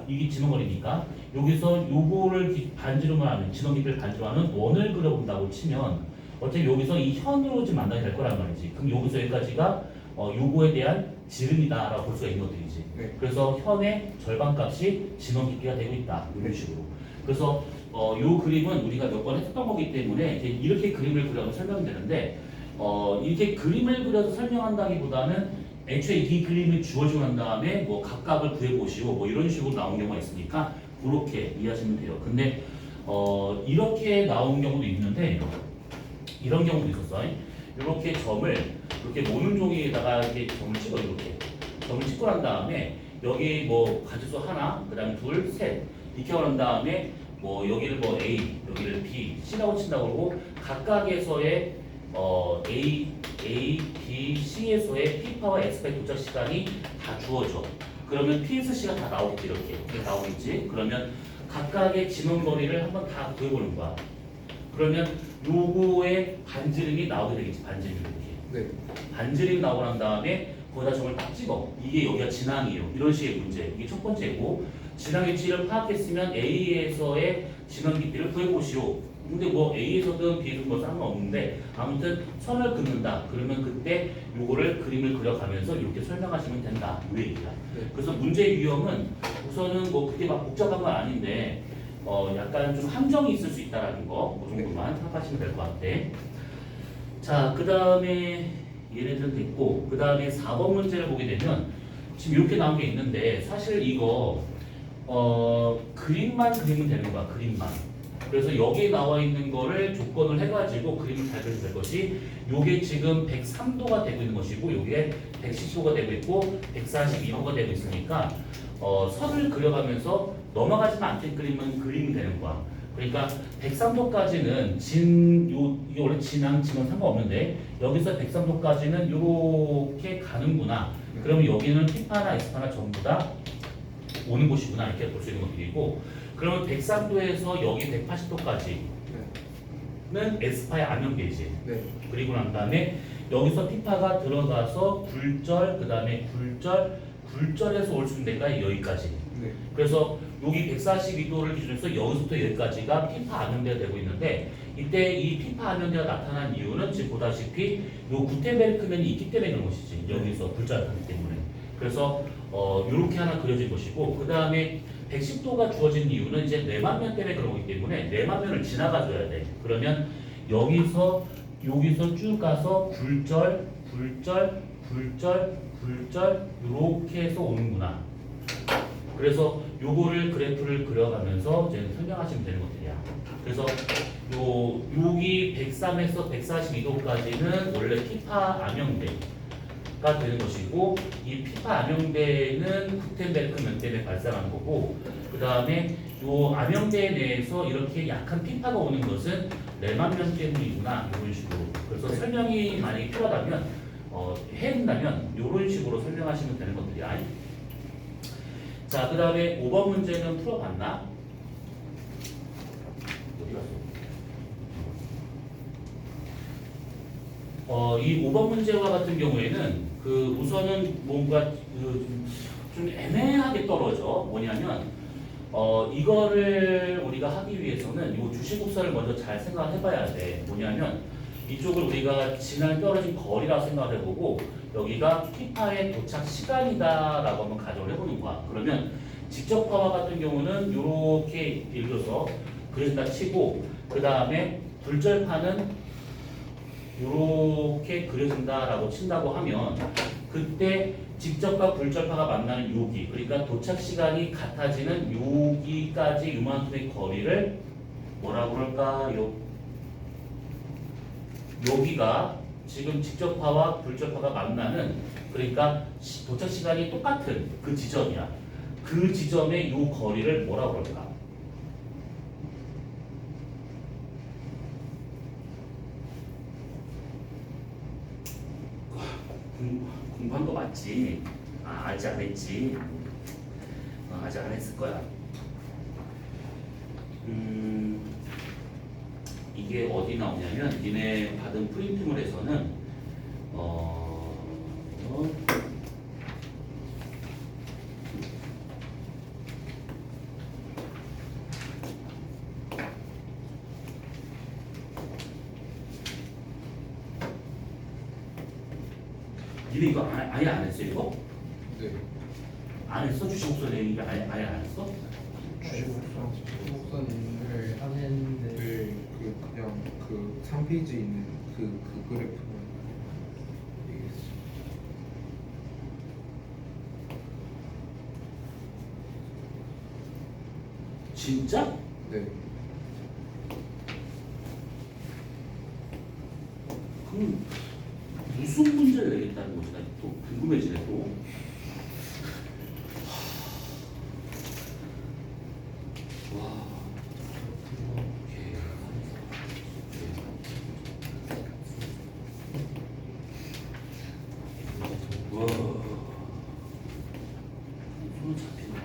이게 진원거리니까 여기서 요거를 반지름을 하는 진원 깊이를 반지로 하는 원을 그려본다고 치면 어차피 여기서 이 현으로 지금 만나게 될 거란 말이지. 그럼 여기서 여기까지가 요거에 대한 지름이다라고 볼 수가 있는 것들이지. 네. 그래서 현의 절반값이 진원 깊이가 되고 있다. 이런 식으로. 그래서 요 그림은 우리가 몇 번 했었던 거기 때문에 이제 이렇게 그림을 그려서 설명되는데 이렇게 그림을 그려서 설명한다기보다는 애초에 이 그림이 주어지고 난 다음에 뭐 각각을 구해보시고 뭐 이런 식으로 나온 경우가 있으니까 그렇게 이해하시면 돼요. 근데 이렇게 나온 경우도 있는데 이런 경우도 있었어. 이렇게 점을 이렇게 모는 종이에다가 이렇게 점을 찍어 이렇게 점을 찍고 난 다음에 여기 뭐 가지수 하나, 그다음 둘, 셋 이렇게 한 다음에 뭐 여기를 뭐 A, 여기를 B, C라고 친다고 그러고 각각에서의 A, B, C에서의 P파와 X파의 도착 시간이 다 주어져. 그러면 PSC가 다 나오겠지 이렇게 나오겠지. 그러면 각각의 진원거리를 한번 다 구해보는 거야. 그러면 요거의 반지름이 나오게 되겠지. 반지름 이렇게. 네. 반지름이 나오고 난 다음에 거기다 점을 딱 찍어. 이게 여기가 진항이에요. 이런 식의 문제. 이게 첫 번째고 진항 위치를 파악했으면 A에서의 진원 깊이를 구해보시오. 근데 뭐 A에서든 B든 뭐 상관없는데 아무튼 선을 긋는다. 그러면 그때 요거를 그림을 그려가면서 이렇게 설명하시면 된다. 이 얘기야. 네. 그래서 문제의 유형은 우선은 뭐 그게 막 복잡한 건 아닌데 약간 좀 함정이 있을 수 있다라는 거, 그 정도만 생각하시면 될 것 같아. 자, 그 다음에 얘네들은 됐고, 그 다음에 4번 문제를 보게 되면 지금 이렇게 나온 게 있는데 사실 이거 그림만 그리면 되는 거야. 그림만. 그래서 여기에 나와 있는 거를 조건을 해가지고 그림을 잘 그려도 될 것이 요게 지금 103도가 되고 있는 것이고 요게 110도가 되고 있고 142도가 되고 있으니까 선을 그려가면서 넘어가지는 않게 그림은 그림이 되는 거야. 그러니까 103도까지는 이게 원래 진항 지면 상관없는데 여기서 103도까지는 이렇게 가는구나. 그러면 여기는 피파나 에스파나 전부 다 오는 곳이구나 이렇게 볼 수 있는 것들이고, 그러면 103도에서 여기 180도까지는 에스파의 암연 게이지. 네. 그리고 난 다음에 여기서 피파가 들어가서 굴절, 그 다음에 굴절에서 올 수 있는 데가 여기까지. 네. 그래서 여기 142도를 기준으로 여기서부터 여기까지가 피파 암연대가 되고 있는데, 이때 이 피파 암연대가 나타난 이유는 지금 보다시피 요 구텐베르크면이 있기 때문에 그런 것이지. 여기서 굴절하기 때문에. 그래서 이렇게 하나 그려진 것이고, 그 다음에 110도가 주어진 이유는 이제 내만면 때문에 그런 거기 때문에 내만면을 지나가줘야 돼. 그러면 여기서 쭉 가서 굴절 이렇게 해서 오는구나. 그래서 요거를 그래프를 그려가면서 이제 설명하시면 되는 것들이야. 그래서 여기 103에서 142도까지는 원래 피파 암연대가 되는 것이고, 이 피파 암연대는 구텐베르크면 때문에 발생하는 거고, 그 다음에 요 암연대 내에서 이렇게 약한 피파가 오는 것은 레만면 때문이구나, 이런 식으로. 그래서 설명이 만약에 필요하다면 해준다면 이런 식으로 설명하시면 되는 것들이야. 자, 그 다음에 5번 문제는 풀어봤나? 어디 갔어? 이 5번 문제와 같은 경우에는 우선은 뭔가 좀 애매하게 떨어져. 뭐냐면 이거를 우리가 하기 위해서는 이 주시국사를 먼저 잘 생각을 해봐야 돼. 뭐냐면 이쪽을 우리가 지날 떨어진 거리라고 생각을 해보고, 여기가 피파의 도착 시간이다라고 한번 가정을 해보는 거야. 그러면 직접파와 같은 경우는 이렇게 예를 들어서 그려진다 치고, 그 다음에 굴절파는 이렇게 그려진다라고 친다고 하면, 그때 직접과 굴절파가 만나는 여기, 그러니까 도착 시간이 같아지는 여기까지 요만큼의 거리를 뭐라고 그럴까요? 여기가 지금 직접파와 굴절파가 만나는, 그러니까 도착 시간이 똑같은 그 지점이야. 그 지점의 요 거리를 뭐라고 그럴까? 공부한 거 맞지? 아직 안 했지? 아직 안 했을 거야. 이게 어디 나오냐면, 니네 받은 프린트물에서는 니네 이거 아예 안 했어 이거? 네. 안 했어? 주식국서 내는 아예 안 했어? 목선을 하는데 네. 그냥 그 3페이지에 있는 그 그래프만 얘기했어요. 진짜? 네. 그럼 무슨 문제를 내겠다는 거지? 나 또 궁금해지네 또. 와. 오케이. 와. 손 잡히네.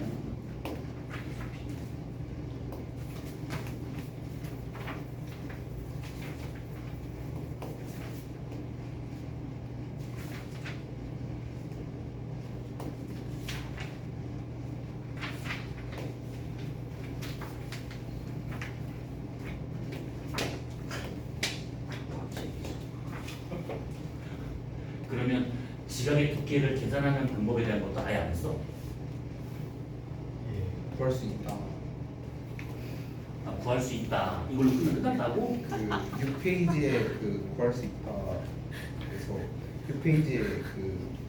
그러면 지각의 두께를 계산하는 방법에 대한 것도 아예 안 했어? 구할 수 있다. 구할 수 있다. 이걸로 끝났다고? 그 6페이지에 구할 수 있다. 그래서 6페이지에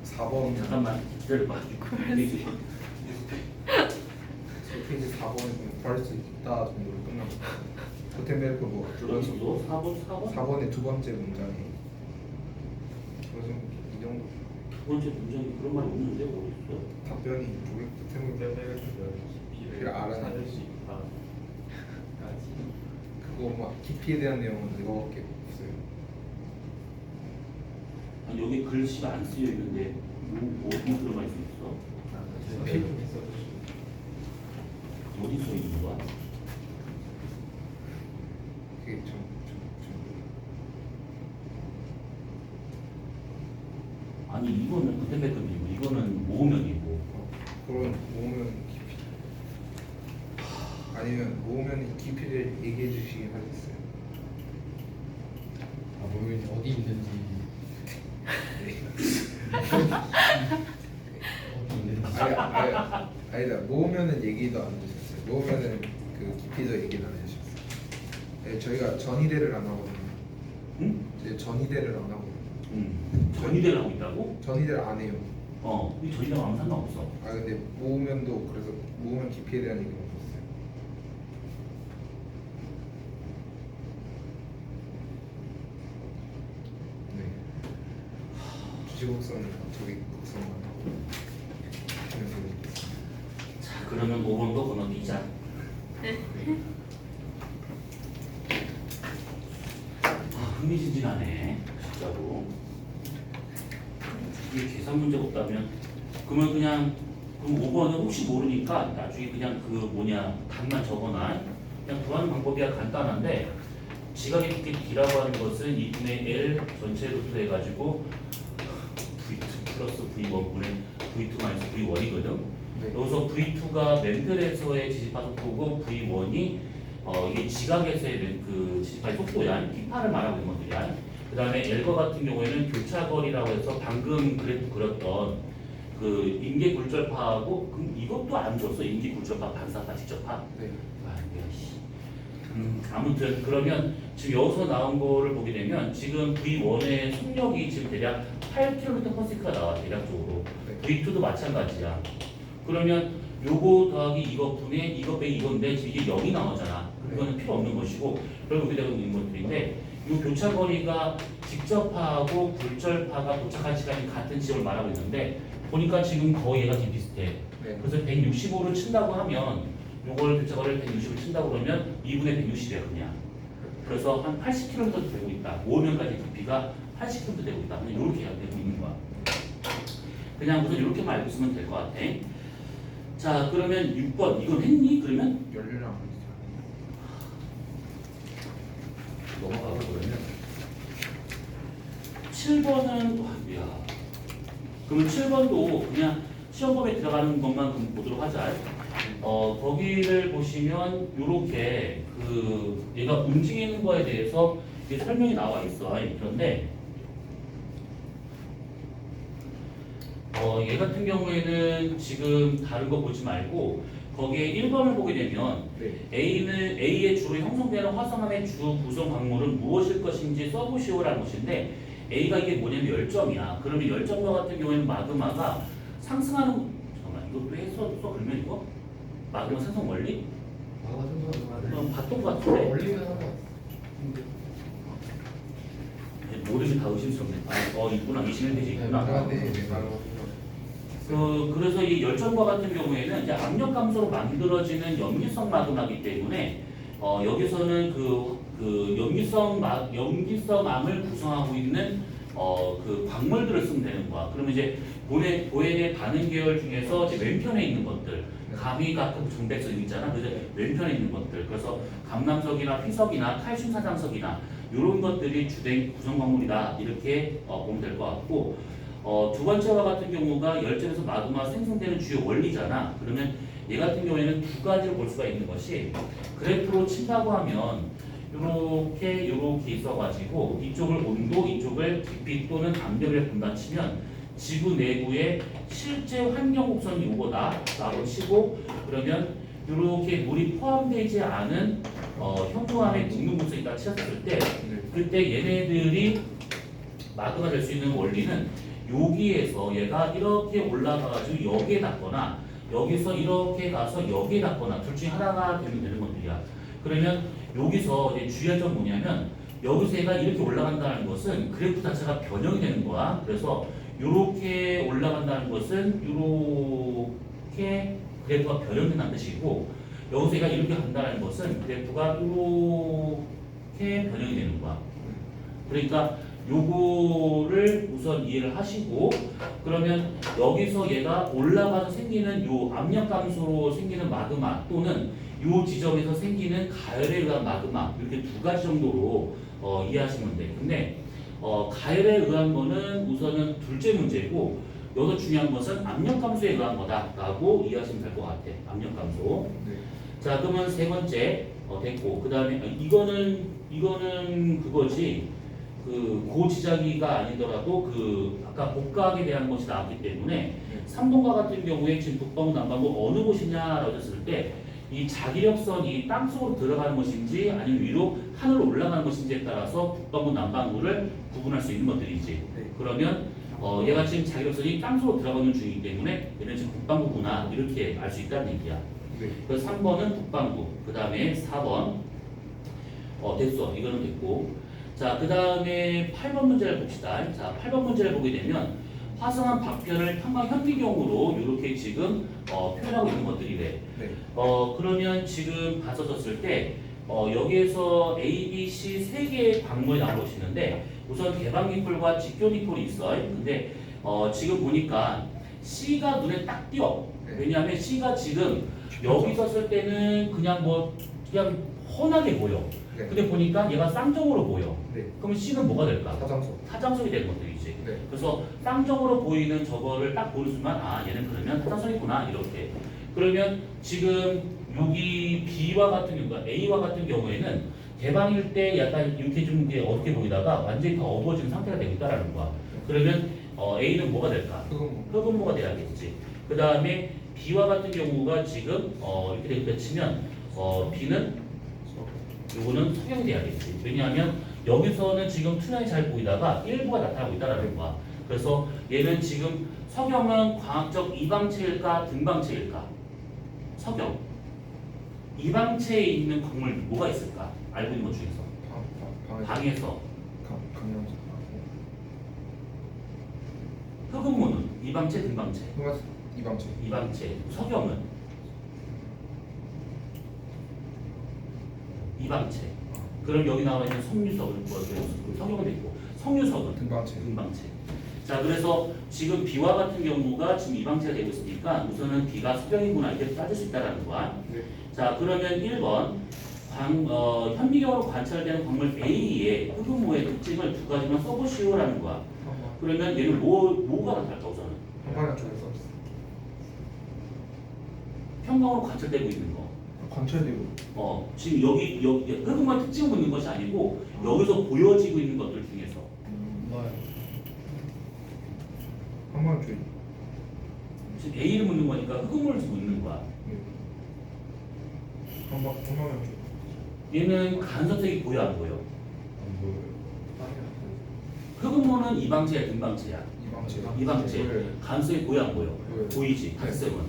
4번 잠깐만 기다려봐. 6페이지 4번에 구할 수 있다 정도로 끝납니다. 구텐베르크 뭐 들어있어? 4번? 4번의 두 번째 문장이 그래서 이 정도 두 번째 문장이 그런 말이 없는데 어디 있어? 답변이 저기 구텐베르크 깊이를 알아내. 찾을 수 있다. 그거 막 깊이에 대한 내용은 이거밖에 없어요. 아니 여기 글씨가 안 쓰여 있는데 어디 들어가 있어? 어디 써 있는 거야? 그게 아니 이거는 구텐베르크이고 이거는 모으면이고 그런 모으면 깊이 아니면 모으면 깊이를 얘기해 주시긴 하겠어요. 아 모임이 어디 있는지 어디 있는지 아니다 모으면은 얘기도 안 해주셨어요. 모으면은 그 깊이도 얘기는 안 해주셨어요. 네, 저희가 전이대를 안 하거든요. 응? 이제 전이대를 안 하거든요. 전이대를 하고 있다고? 전이대를 안 해요. 이 전이대랑 아무 상관없어. 아 근데 모으면도 그래서 모으면 깊이에 대한 얘기는 없었어요. 네. 주지곡선은 저기 곡선만 하고 하면서 얘기했어요. 자 그러면 5번도 건너뛰자. 흥미진진하네 진짜로. 이게 계산 문제가 없다면 그러면 그냥 그럼 5번은 혹시 모르니까 나중에 그냥 그 뭐냐 답만 적어놔. 그냥 구하는 방법이야 간단한데 지각의 두께 D라고 하는 것은 2분의 L 전체 루트 해가지고 V2 플러스 V1분의 V2 마이너스 V1이거든. 네. 여기서 V2가 멘틀에서의 지지파 속도고 V1이 이게 지각에서의 그 지지파의 속도야. 기파를 말하고 있는 것들이야. 그 다음에 L과 같은 경우에는 교차거리라고 해서 방금 그래프 그렸던 그 임계굴절파하고 그럼 이것도 안 줬어. 임계굴절파, 반사파, 직접파. 네. 아, 이게 씨. 아무튼 그러면 지금 여기서 나온 거를 보게 되면 지금 V1의 속력이 지금 대략 8km/s가 나와 대략적으로. 네. V2도 마찬가지야. 그러면 요거 더하기 이거 분의 이거 빼기 이건데 지금 이게 0이 나오잖아. 이거는 필요 없는 것이고 결국 이렇게 되고 있는 것들인데 이 교차거리가 직접파하고 굴절파가 도착한 시간이 같은 지점을 말하고 있는데 보니까 지금 거의 얘가 지금 비슷해. 네. 그래서 165를 친다고 하면 요걸 교차거리를 160을 친다고 그러면 2분의 160이야 그냥. 그래서 한 80km 되고 있다. 5년까지 깊이가 80km 되고 있다. 그냥 이렇게 되고 있는 거야. 그냥 우선 이렇게만 알고 있으면 될 것 같아. 자 그러면 6번 이건 했니? 그러면 연료랑 안 되지 넘어가고 그러면 7번은 야 그러면 7번도 그냥 시험범에 들어가는 것만 보도록 하자. 거기를 보시면 이렇게 그 얘가 움직이는 거에 대해서 이게 설명이 나와 있어. 그런데 얘 같은 경우에는 지금 다른 거 보지 말고 거기에 1번을 보게 되면 네. A의 주로 형성되는 화성암의 주 구성 광물은 무엇일 것인지 써보시오라는 것인데 A가 이게 뭐냐면 열점이야. 그러면 열점과 같은 경우에는 마그마가 상승하는 잠깐만 이것도 해서 그러면 이거 마그마 생성 원리? 마가 생각하는 그럼 봤던 것 같은데 올리면 한거 모르면 다 의심스럽네. 있구나. 21페이지 있구나. 네, 바로 그래서 이 열점과 같은 경우에는 이제 압력 감소로 만들어지는 염기성 마그마이기 때문에 여기서는 그 염기성암을 구성하고 있는 그 광물들을 쓰면 되는 거야. 그러면 이제 보헤의 반응 계열 중에서 이제 왼편에 있는 것들, 가미 같은 정백석 있잖아. 그래서 왼편에 있는 것들. 그래서 감남석이나 피석이나 칼슘 사장석이나 이런 것들이 주된 구성 광물이다. 이렇게 보면 될 것 같고. 두 번째와 같은 경우가 열점에서 마그마 생성되는 주요 원리잖아. 그러면 얘 같은 경우에는 두 가지를 볼 수가 있는 것이 그래프로 친다고 하면 이렇게 있어가지고 이쪽을 온도, 이쪽을 깊이 또는 압력을 본다 치면 지구 내부의 실제 환경 곡선이 이거다라고 치고 그러면 이렇게 물이 포함되지 않은 현무암의 둥근 곡선이다 쳤을 때 그때 얘네들이 마그마 될 수 있는 원리는 여기에서 얘가 이렇게 올라가가지고 여기에 닿거나 여기서 이렇게 가서 여기에 닿거나 둘 중에 하나가 되는 것들이야. 그러면 여기서 이제 주의할 점 뭐냐면 여기서 얘가 이렇게 올라간다는 것은 그래프 자체가 변형이 되는 거야. 그래서 이렇게 올라간다는 것은 이렇게 그래프가 변형된다는 뜻이고 여기서 얘가 이렇게 간다는 것은 그래프가 이렇게 변형이 되는 거야. 그러니까 요거를 우선 이해를 하시고 그러면 여기서 얘가 올라가서 생기는 요 압력 감소로 생기는 마그마 또는 요 지점에서 생기는 가열에 의한 마그마 이렇게 두 가지 정도로 이해하시면 돼. 근데 가열에 의한 거는 우선은 둘째 문제고 여기서 중요한 것은 압력 감소에 의한 거다라고 이해하시면 될 것 같아. 압력 감소. 네. 자 그러면 세 번째 됐고 그 다음에 이거는 그거지. 그 고지자기가 아니더라도 그 아까 복각에 대한 것이 나왔기 때문에 3번과 같은 경우에 지금 북방구 남방구 어느 곳이냐라고 했을 때 이 자기력선이 땅속으로 들어가는 것인지 아니면 위로 하늘로 올라가는 것인지에 따라서 북방구 남방구를 구분할 수 있는 것들이지. 네. 그러면 얘가 지금 자기력선이 땅속으로 들어가는 중이기 때문에 얘는 지금 북방구구나 이렇게 알 수 있다는 얘기야. 네. 그래서 3번은 북방구, 그 다음에 4번 됐어. 이거는 됐고 자, 그 다음에 8번 문제를 봅시다. 자, 8번 문제를 보게 되면 화성한 박편을 평강 현미경으로 이렇게 지금 표현하고 있는 것들이래. 네. 그러면 지금 봤었을 때 여기에서 A, B, C 세 개의 광물이 나오시는데 우선 개방니콜과 직교니콜이 있어요. 근데 지금 보니까 C가 눈에 딱 띄어. 네. 왜냐하면 C가 지금 여기 있었을 때는 그냥 그냥 훤하게 보여. 네. 근데 보니까 얘가 쌍정으로 보여. 네. 그러면 C는 뭐가 될까? 사장소. 타장성이 되는 것들이지. 네. 그래서 쌍정으로 보이는 저거를 딱 보는 순간 아 얘는 그러면 타장성이구나 이렇게. 그러면 지금 여기 B와 같은 경우가 A와 같은 경우에는 개방일 때 약간 이렇게 좀 이게 어둡게 보이다가 완전히 다 어두워지는 상태가 되고 있다라는 거야. 그러면 A는 뭐가 될까? 그건 흑음모가 돼야겠지. 그 다음에 B와 같은 경우가 지금 이렇게 되고 치면 B는 요거는 석영이 돼야겠지. 왜냐하면 여기서는 지금 투명이 잘 보이다가 일부가 나타나고 있다는 거야. 그래서 얘는 지금 석영은 광학적 이방체일까 등방체일까? 석영. 이방체에 있는 광물 뭐가 있을까? 알고 있는 것 중에서. 방에서. 강남소. 흑음모는 이방체 등방체. 이방체. 이방체. 석영은 이방체. 그럼 여기 나와 있는 석유석은 석영은 있고 석유석은 등방체. 등방체. 자 그래서 지금 B와 같은 경우가 지금 이방체가 되고 있으니까 우선은 B가 석영이구나 이렇게 따질 수 있다는 거야. 네. 자 그러면 1번 현미경으로 관찰되는 광물 A의 흑음모의 특징을 두 가지만 써보시오라는 거야. 그러면 얘는 뭐가 나타날까 우선은? 한반야 쪽에서 평광으로 관찰되고 있는 거. 관찰되고. 지금 여기 흑음모의 특징을 묻는 것이 아니고 여기서 보여지고 있는 것들 중에서 뭐야? 한반야 쪽에. 지금 A를 묻는 거니까 흑음모를 묻는 거야. 네. 한반야 쪽. 얘는 간섭색이 보여 안 보여? 안 보여요. 흑음모는 이방체야 등방체야? 이방체. 이방체. 네. 간섭이 보여 안 보여? 보여요. 보이지. 가시성은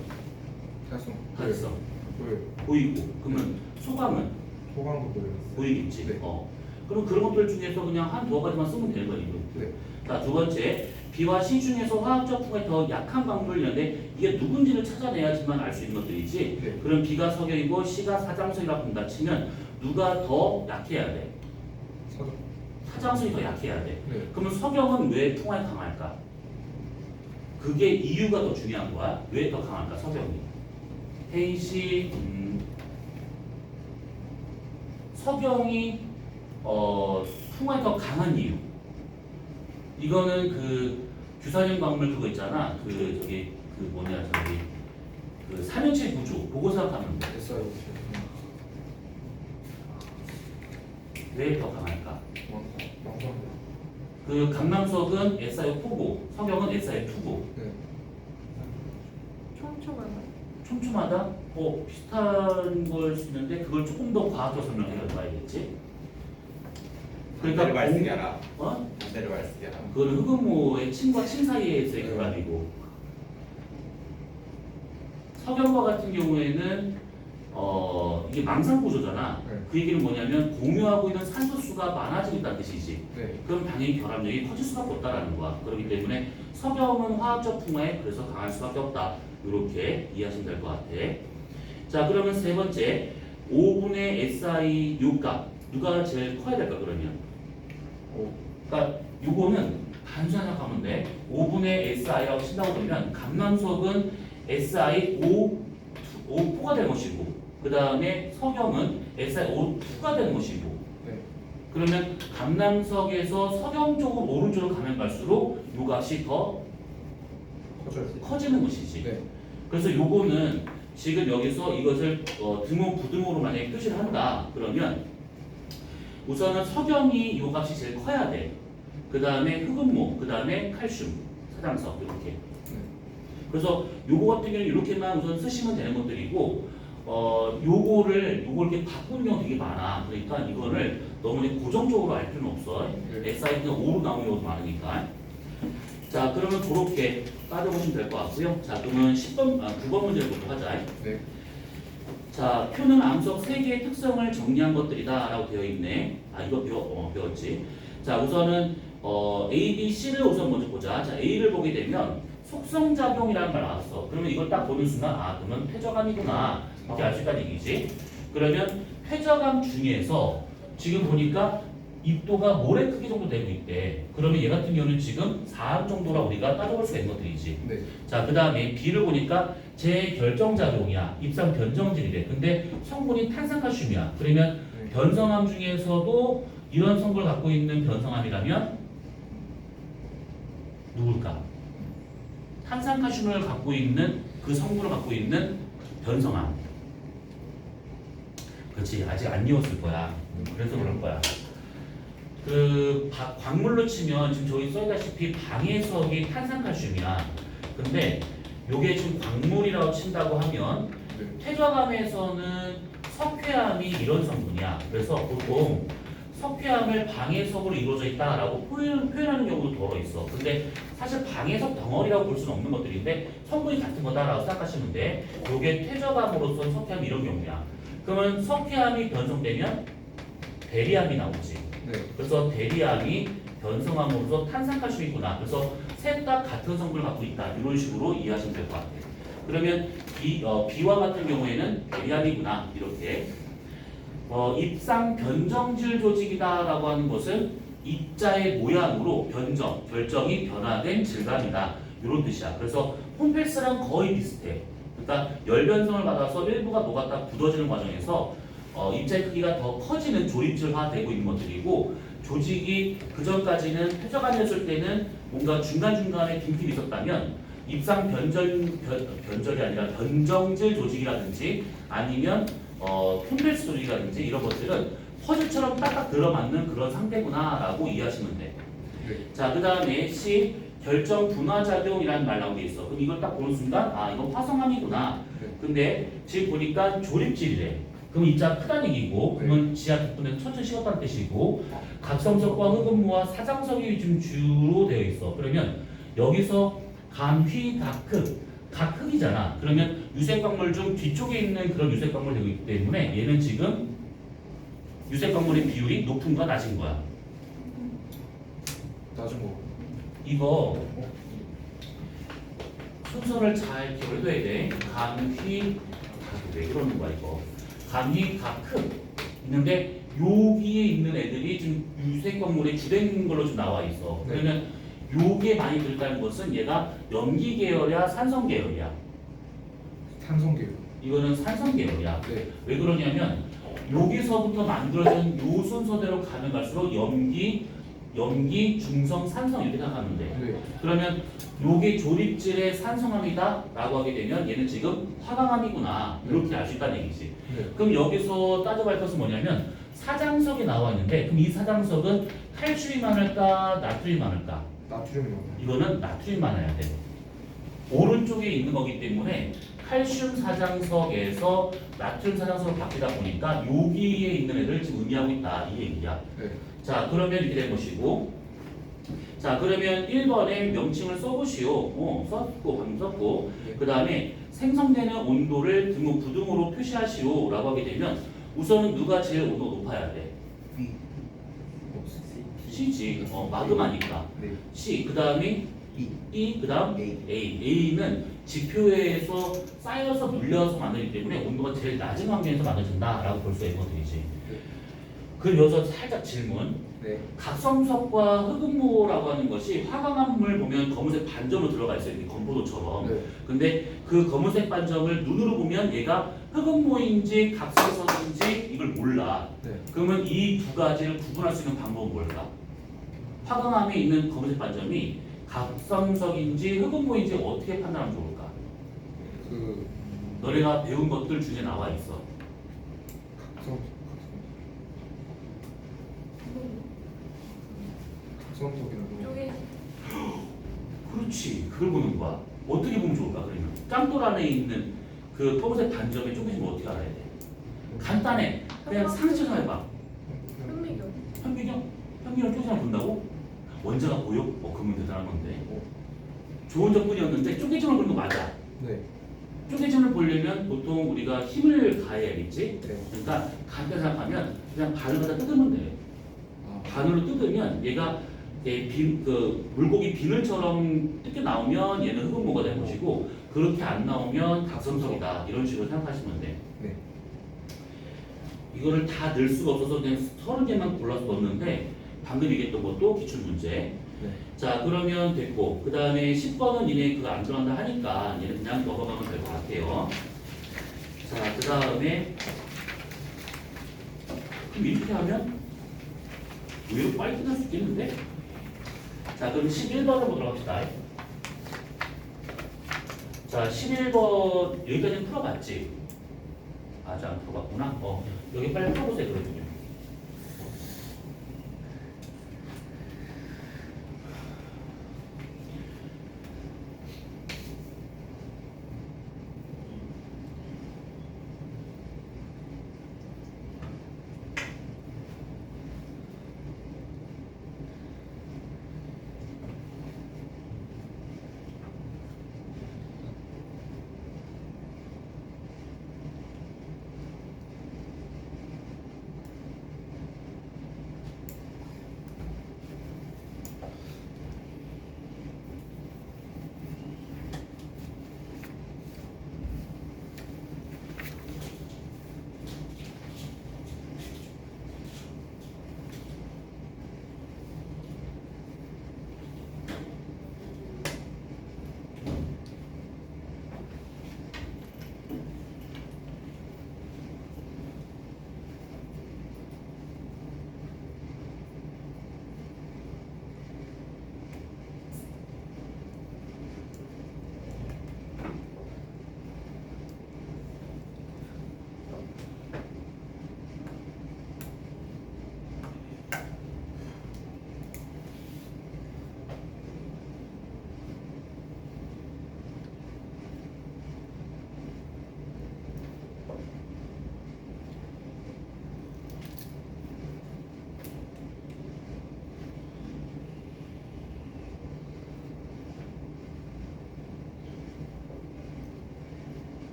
사성. 가시성 보여요. 보이고 그러면 소감은 소방도 보여요. 보이겠지. 네. 그럼 그런 것들 중에서 그냥 한두 가지만 쓰면 되는 거야 이거. 네. 자, 두 번째, B와 C 중에서 화학적 풍의 더 약한 광물이었는데 이게 누군지를 찾아내야지만 알 수 있는 것들이지. 네. 그럼 B가 석영이고 C가 사장성이라고 본다 치면 누가 더 약해야 돼? 사장. 사장성이 더 약해야 돼. 네. 그러면 석영은 왜 풍화에 강할까? 그게 이유가 더 중요한 거야. 왜 더 강할까? 석영이. 혜인 씨, 석영이 풍화에 더 강한 이유. 이거는 그 규산형 광물 그거 있잖아. 그 삼연체 구조 보고 생각하면 돼. 됐어요. 왜 더 강할까? 망상합니다. 그 강남석은 SIO 포고, 석영은 SIO 투고. 네. 촘촘하다. 촘촘하다? 비슷한 걸 수 있는데 그걸 조금 더 과학적으로 설명해 봐야겠지. 반대로 공- 말쓰기하라. 어? 반대로 말쓰기하라. 그거는 흑음모의 침과 침 사이에서의 결합이고 석영과 같은 경우에는 이게 망상 구조잖아. 네. 그 얘기는 뭐냐면 공유하고 있는 산소 수가 많아지고 있다는 뜻이지. 네. 그럼 당연히 결합력이 커질 수밖에 없다라는 거야. 그렇기 때문에 석영은 화학적 풍화에 그래서 강할 수밖에 없다. 이렇게 이해하시면 될 것 같아. 자, 그러면 세 번째 5분의 SI 요값 누가 제일 커야 될까 그러면? 그러니까 요거는 단순하게 생각하면 돼. 5분의 SI라고 친다고 그러면 감남석은 SI 5가 되는 것이고 그 다음에 석영은 SI 5가 되는 것이고 네. 그러면 감남석에서 석영 쪽으로 오른쪽으로 가면 갈수록 요 값이 더 커져요. 커지는 것이지. 네. 그래서 요거는 지금 여기서 이것을 등호 부등호로 만약에 표시를 한다 그러면 우선은 석영이 요 값이 제일 커야 돼. 그 다음에 흑음모, 그 다음에 칼슘, 사장석 이렇게. 그래서 요거 같은 경우는 이렇게만 우선 쓰시면 되는 것들이고 요거를 이렇게 바꾸는 경우 되게 많아. 그러니까 이거를 너무 고정적으로 알 필요는 없어. 네. SI가 5로 나오는 경우도 많으니까. 자, 그러면 그렇게 따져보시면 될 것 같고요. 자, 그러면 9번 문제를 보도록 하자. 네. 자, 표는 암석 3개의 특성을 정리한 것들이다 라고 되어 있네. 아, 이거 배웠지. 자, 우선은 A, B, C를 우선 먼저 보자. 자, A를 보게 되면 속성작용이라는 말 나왔어. 그러면 이걸 딱 보는 순간 아, 그러면 퇴적암이구나 이렇게 알 수 있다는 얘기지. 그러면 퇴적암 중에서 지금 보니까 입도가 모래 크기 정도 되고 있대. 그러면 얘 같은 경우는 지금 4항 정도라 우리가 따져볼 수가 있는 것들이지. 네. 자, 그 다음에 B를 보니까 재결정작용이야. 입상 변정질이래. 근데 성분이 탄산칼슘이야. 그러면 네. 변성암 중에서도 이런 성분을 갖고 있는 변성암이라면 누굴까? 탄산칼슘을 갖고 있는 그 성분을 갖고 있는 변성암. 그렇지. 아직 안 이었을 거야. 그래서 그럴 거야. 광물로 치면 지금 저기 써있다시피 방해석이 탄산칼슘이야. 근데 요게 지금 광물이라고 친다고 하면 네. 퇴적암에서는 석회암이 이런 성분이야. 그래서 보통 석회암을 방해석으로 이루어져 있다라고 표현하는 경우도 더러 있어. 근데 사실 방해석 덩어리라고 볼 수는 없는 것들인데 성분이 같은 거다라고 생각하시면 돼. 요게 퇴적암으로서 석회암 이런 경우야. 그러면 석회암이 변성되면 대리암이 나오지. 네. 그래서 대리암이 변성암으로서 탄산칼슘이구나. 그래서 셋 다 같은 성분을 갖고 있다. 이런 식으로 이해하시면 될 것 같아요. 그러면 B와 같은 경우에는 대리암이구나. 이렇게. 입상 변정질 조직이다라고 하는 것은 입자의 모양으로 결정이 변화된 질감이다. 이런 뜻이야. 그래서 홈펠스랑 거의 비슷해. 그러니까 열변성을 받아서 일부가 녹았다 굳어지는 과정에서 입자의 크기가 더 커지는 조립질화되고 있는 것들이고 조직이 그 전까지는 퇴적암이었을 때는 뭔가 중간중간에 빈틈이 있었다면 입상 변절이 아니라 변정질 조직이라든지 아니면 홈펠스 조직이라든지 이런 것들은 퍼즐처럼 딱딱 들어맞는 그런 상태구나라고 이해하시면 돼. 네. 자, 그 다음에 C 결정 분화작용이라는 말 나온 게 있어. 그럼 이걸 딱 보는 순간 아, 이건 화성암이구나. 네. 근데 지금 보니까 조립질이래. 그럼 입자가 크다는 얘기고 그러면 지하 뒷부분은 천천히 식었다는 뜻이고 각성석과 흑음모와 사장석이 좀 주로 되어 있어. 그러면 여기서 감휘, 각흑이잖아. 그러면 유색광물 중 뒤쪽에 있는 그런 유색광물이 되고 있기 때문에 얘는 지금 유색광물의 비율이 높은 거야 낮은 거야? 낮은 거. 이거 순서를 잘 기억을 해둬야 돼. 감휘, 왜 그러는 거야 이거? 감휘, 각흑 있는데 여기에 있는 애들이 지금 유색광물의 주된 걸로 좀 나와 있어. 네. 그러면 요게 많이 들어가는 것은 얘가 염기 계열이야, 산성 계열이야. 탄성계열. 이거는 산성 계열이야. 네. 왜 그러냐면 여기서부터 만들어진 요 순서대로 가면 갈수록 염기, 중성, 산성 이렇게 생각하면 돼. 네. 그러면 요게 조립질의 산성암이다라고 하게 되면 얘는 지금 화강암이구나 이렇게 알 수 있다는 얘기지. 네. 그럼 여기서 따져볼 것은 뭐냐면 사장석이 나와 있는데 그럼 이 사장석은 칼슘이 많을까 나트륨이 많을까? 나트륨이 많아요. 이거는 나트륨이 많아야 돼. 오른쪽에 있는 거기 때문에 칼슘 사장석에서 나트륨 사장석으로 바뀌다 보니까 여기에 있는 애들 지금 의미하고 있다 이 얘기야. 네. 자, 그러면 이렇게 된 것이고 자 그러면 1번에 명칭을 써보시오. 썼고 방금 썼고 그 다음에 생성되는 온도를 등호 부등호로 표시하시오 라고 하게 되면 우선은 누가 제일 온도가 높아야 돼? B C지. 마그마니까. 네. C 그 다음에 E E 그 다음 A A는 지표에서 쌓여서 물려서 만들기 때문에 온도가 제일 낮은 환경에서 만들어진다 라고 볼 수 있는 것들이지. 그럼 여기서 살짝 질문. 네. 각성석과 흑음모라고 하는 것이 화강암을 보면 검은색 반점으로 들어가 있어요. 이렇게 건포도처럼. 네. 근데 그 검은색 반점을 눈으로 보면 얘가 흑음모인지 각성석인지 이걸 몰라. 네. 그러면 이 두 가지를 구분할 수 있는 방법은 뭘까? 화강암에 있는 검은색 반점이 각성석인지 흑음모인지 어떻게 판단하면 좋을까? 그 너네가 배운 것들 중에 나와 있어. 각성석이라고. 쪽에 그렇지. 그걸 보는 거야. 어떻게 보면 좋을까? 그러면 짱돌 안에 있는 그 검은색 반점의 쪼개짐을 어떻게 알아야 돼? 간단해. 그냥 상식을 해봐. 현미경. 현미경? 현미경 쪼개짐을 본다고? 원자가 보여? 그러면 대단한 건데. 좋은 접근이었는데 쪼개짐을 보는 거 맞아. 네. 쪼개짐을 보려면 보통 우리가 힘을 가해야겠지? 네. 그러니까 간단히 생각하면 그냥 반을 갖다 뜯으면 돼. 아, 반으로 뜯으면 얘가 물고기 비늘처럼 뜯겨 나오면 얘는 흑음모가 된 것이고 그렇게 안 나오면 각성석이다 이런 식으로 생각하시면 돼. 네. 이거를 다 넣을 수가 없어서 그냥 30개만 골라서 넣었는데 방금 얘기했던 것도 기출문제. 네. 자 그러면 됐고 그 다음에 10번은 얘네 그거 안 들어간다 하니까 얘는 그냥 넘어가면 될 것 같아요. 자 그 다음에 그럼 이렇게 하면 의외로 빨리 끝날 수 있겠는데? 자 그럼 11번을 보도록 합시다. 자 11번 여기까지는 풀어봤지? 아직 안 풀어봤구나. 여기 빨리 풀어보세요 그러면요.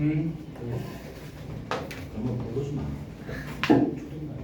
그러면 보여주지 마. 초딩 나이.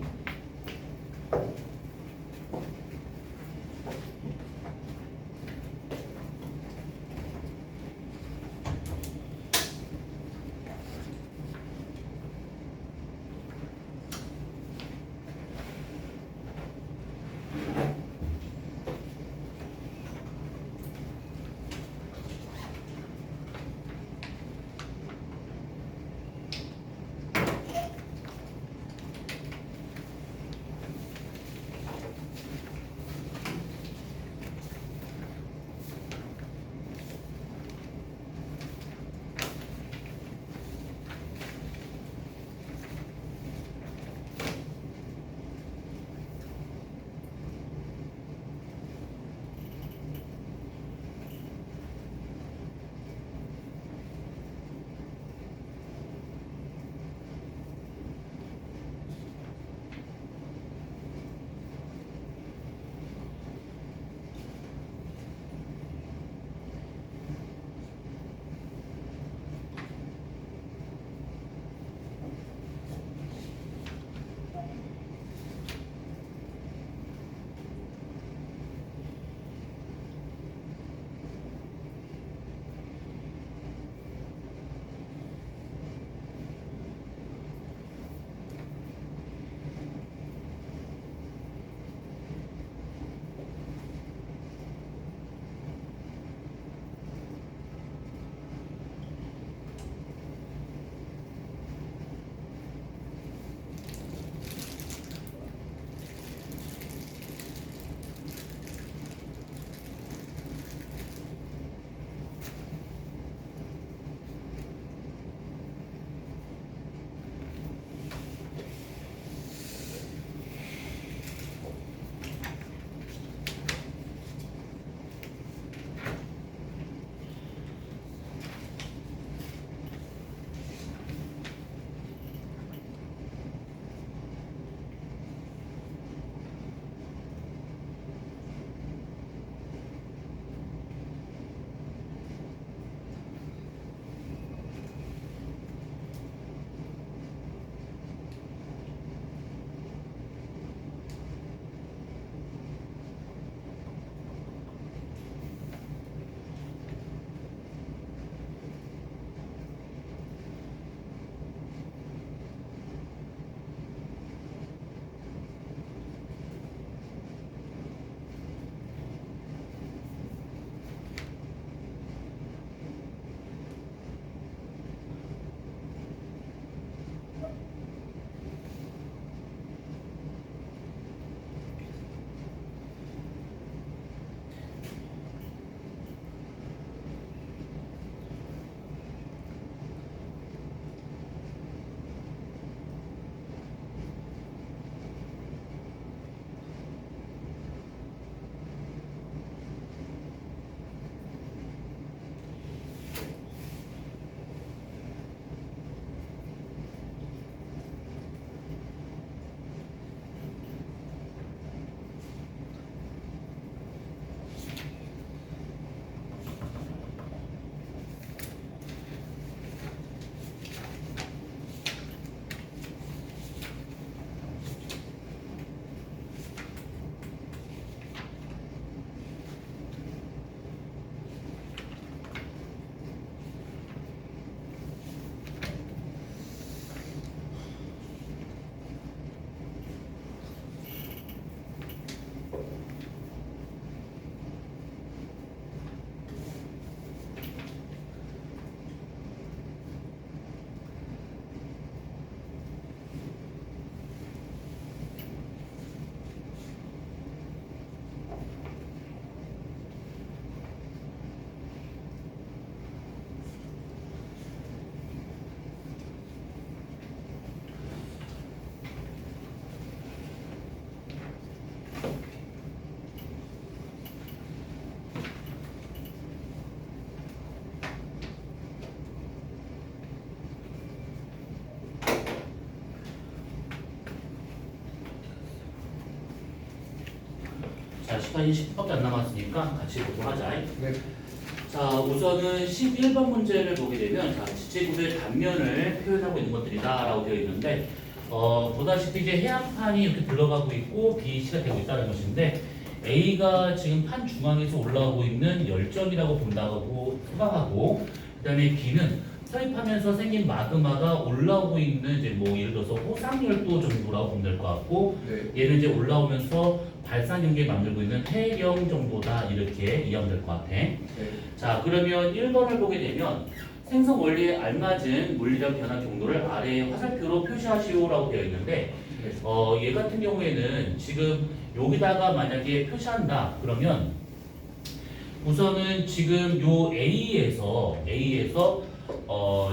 자, 시간이 10분밖에 안 남았으니까 같이 공부하자. 네. 자, 우선은 11번 문제를 보게 되면 자, 지체구조의 단면을 표현하고 있는 것들이다라고 되어 있는데 보다시피 이제 해양판이 이렇게 들어가고 있고 BC가 되고 있다는 것인데 A가 지금 판 중앙에서 올라오고 있는 열점이라고 본다고 생각하고 그다음에 B는 서입하면서 생긴 마그마가 올라오고 있는 이제 뭐 예를 들어서 호상열도 정도라고 보면 될 것 같고 네. 얘는 이제 올라오면서 발산 경계 만들고 있는 해령 정도다 이렇게 이해하면 될 것 같아. 네. 자 그러면 1번을 보게 되면 생성 원리에 알맞은 물리적 변화 경로를 아래의 화살표로 표시하시오라고 되어 있는데 얘 같은 경우에는 지금 여기다가 만약에 표시한다 그러면 우선은 지금 요 A에서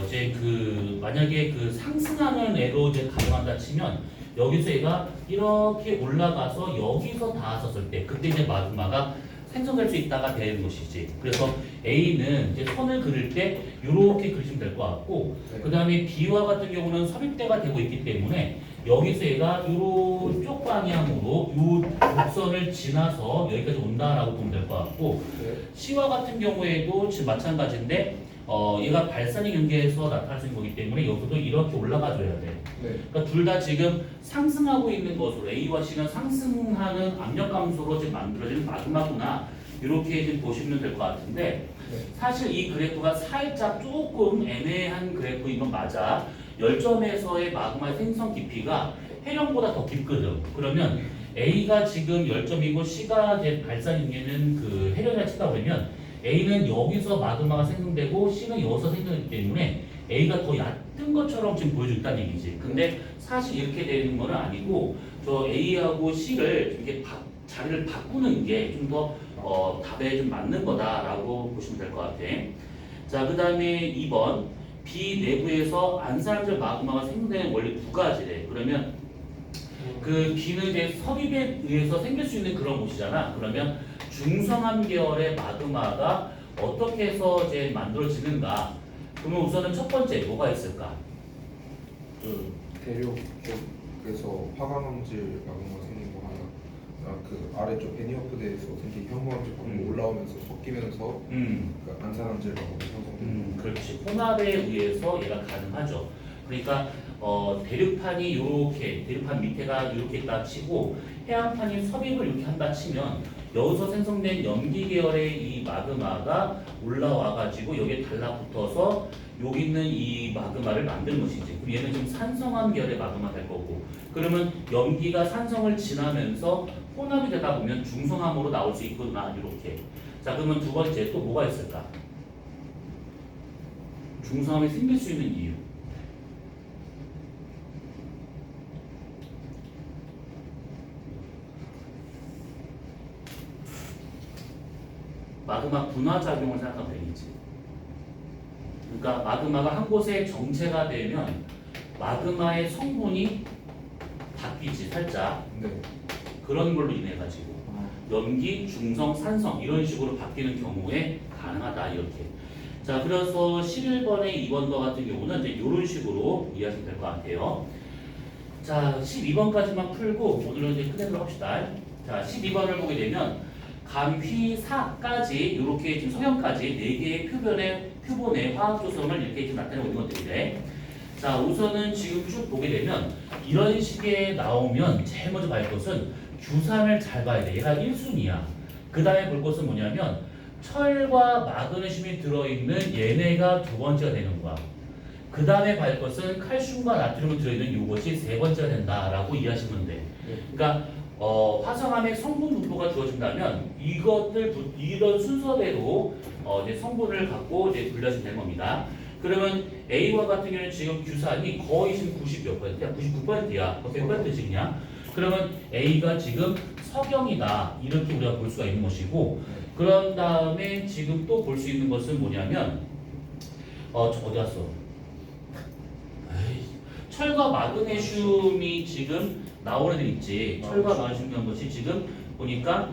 이제 그 만약에 그 상승하는 애로 이제 가정한다 치면 여기서 얘가 이렇게 올라가서 여기서 닿았었을 때 그때 이제 마그마가 생성될 수 있다가 되는 것이지. 그래서 A는 이제 선을 그릴 때 이렇게 그리시면 될 것 같고 네. 그 다음에 B와 같은 경우는 섭입대가 되고 있기 때문에 여기서 얘가 이쪽 방향으로 이 곡선을 지나서 여기까지 온다라고 보면 될 것 같고 네. C와 같은 경우에도 지금 마찬가지인데 얘가 발산이 경계에서 나타날 수 있는 거기 때문에 여기도 이렇게 올라가줘야 돼. 네. 그러니까 둘 다 지금 상승하고 있는 것으로 A와 C는 상승하는 압력 감소로 지금 만들어진 마그마구나 이렇게 지금 보시면 될 것 같은데 네. 사실 이 그래프가 살짝 조금 애매한 그래프인 건 맞아. 열점에서의 마그마 생성 깊이가 해령보다 더 깊거든. 그러면 A가 지금 열점이고 C가 이제 발산 경계는 그 해령이라 치다 보면 A는 여기서 마그마가 생성되고 C는 여기서 생성되기 때문에 A가 더 얕은 것처럼 지금 보여주고 있다는 얘기지. 근데 사실 이렇게 되는 건 아니고 저 A하고 C를 이렇게 자리를 바꾸는 게 좀 더 답에 좀 맞는 거다라고 보시면 될 것 같아. 자, 그 다음에 2번 B 내부에서 안산화질 마그마가 생성되는 원리 두 가지래. 그러면 그 B는 이제 섭입에 의해서 생길 수 있는 그런 곳이잖아. 그러면 중성암 계열의 마그마가 어떻게 해서 이제 만들어지는가? 그러면 우선은 첫 번째 뭐가 있을까? 그 대륙 쪽에서 화강암질 마그마 생긴 거 하나. 그 아래쪽 베니어프대에서 생긴 현무암질 방금 올라오면서 섞이면서 그 안산암질 마그마 형성된 그렇지. 혼합에 의해서 얘가 가능하죠. 그러니까 대륙판이 이렇게 대륙판 밑에가 이렇게 있다 치고 해안판이 섭입을 이렇게 한다 치면 여기서 생성된 염기 계열의 이 마그마가 올라와 가지고 여기에 달라붙어서 여기 있는 이 마그마를 만든 것이지. 그럼 얘는 좀 산성암 계열의 마그마 될 거고. 그러면 염기가 산성을 지나면서 혼합이 되다 보면 중성암으로 나올 수 있구나 이렇게. 자 그러면 두 번째 또 뭐가 있을까? 중성암이 생길 수 있는 이유. 마그마 분화 작용을 생각하면 되겠지. 그러니까 마그마가 한 곳에 정체가 되면 마그마의 성분이 바뀌지 살짝. 네. 그런 걸로 인해 가지고 염기, 중성, 산성 이런 식으로 바뀌는 경우에 가능하다 이렇게. 자 그래서 11번의 2번과 같은 경우는 이제 이런 식으로 이해하시면 될 것 같아요. 자 12번까지만 풀고 오늘은 이제 끝내도록 합시다. 자 12번을 보게 되면 감휘사까지 이렇게 지금 성형까지 4개의 표본의 화학 조성을 이렇게 지금 나타내고 있는 것들이래. 자 우선은 지금 쭉 보게 되면 이런 식의 나오면 제일 먼저 봐야 할 것은 규산을 잘 봐야 돼. 얘가 1순위야. 그 다음에 볼 것은 뭐냐면 철과 마그네슘이 들어있는 얘네가 두 번째가 되는 거야. 그 다음에 봐야 할 것은 칼슘과 나트륨이 들어있는 이것이 세 번째가 된다라고 이해하시면 돼. 그러니까 화성암의 성분 분포가 주어진다면 이런 순서대로 이제 성분을 갖고 이제 분류하시면 되는 겁니다. 그러면 A와 같은 경우는 지금 규산이 거의 지금 90몇 %야, 99%야, 100%지 그냥. 그러면 A가 지금 석영이다 이렇게 우리가 볼 수가 있는 것이고, 그런 다음에 지금 또 볼 수 있는 것은 뭐냐면 어디 갔어? 철과 마그네슘이 지금 나오는 애 있지. 철과 마그네슘 이런 것이 지금 보니까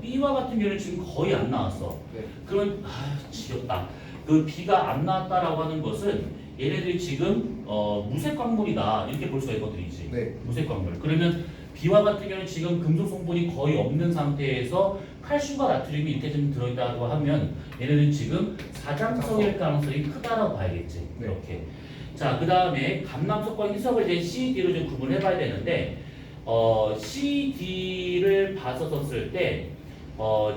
B와 같은 경우는 지금 거의 안 나왔어. 네. 그러면 지겹다. 그 B가 안 나왔다라고 하는 것은 얘네들이 지금 무색 광물이다 이렇게 볼 수가 있거든이지. 네. 무색 광물. 그러면 B와 같은 경우는 지금 금속 성분이 거의 없는 상태에서 칼슘과 나트륨이 이렇게 좀 들어있다고 하면 얘네는 지금 사장성일 가능성이 크다라고 봐야겠지. 네. 이렇게. 자, 그 다음에 감남석과 희석을 이제 C, D로 좀 구분해봐야 되는데 C, D를 봤었을 때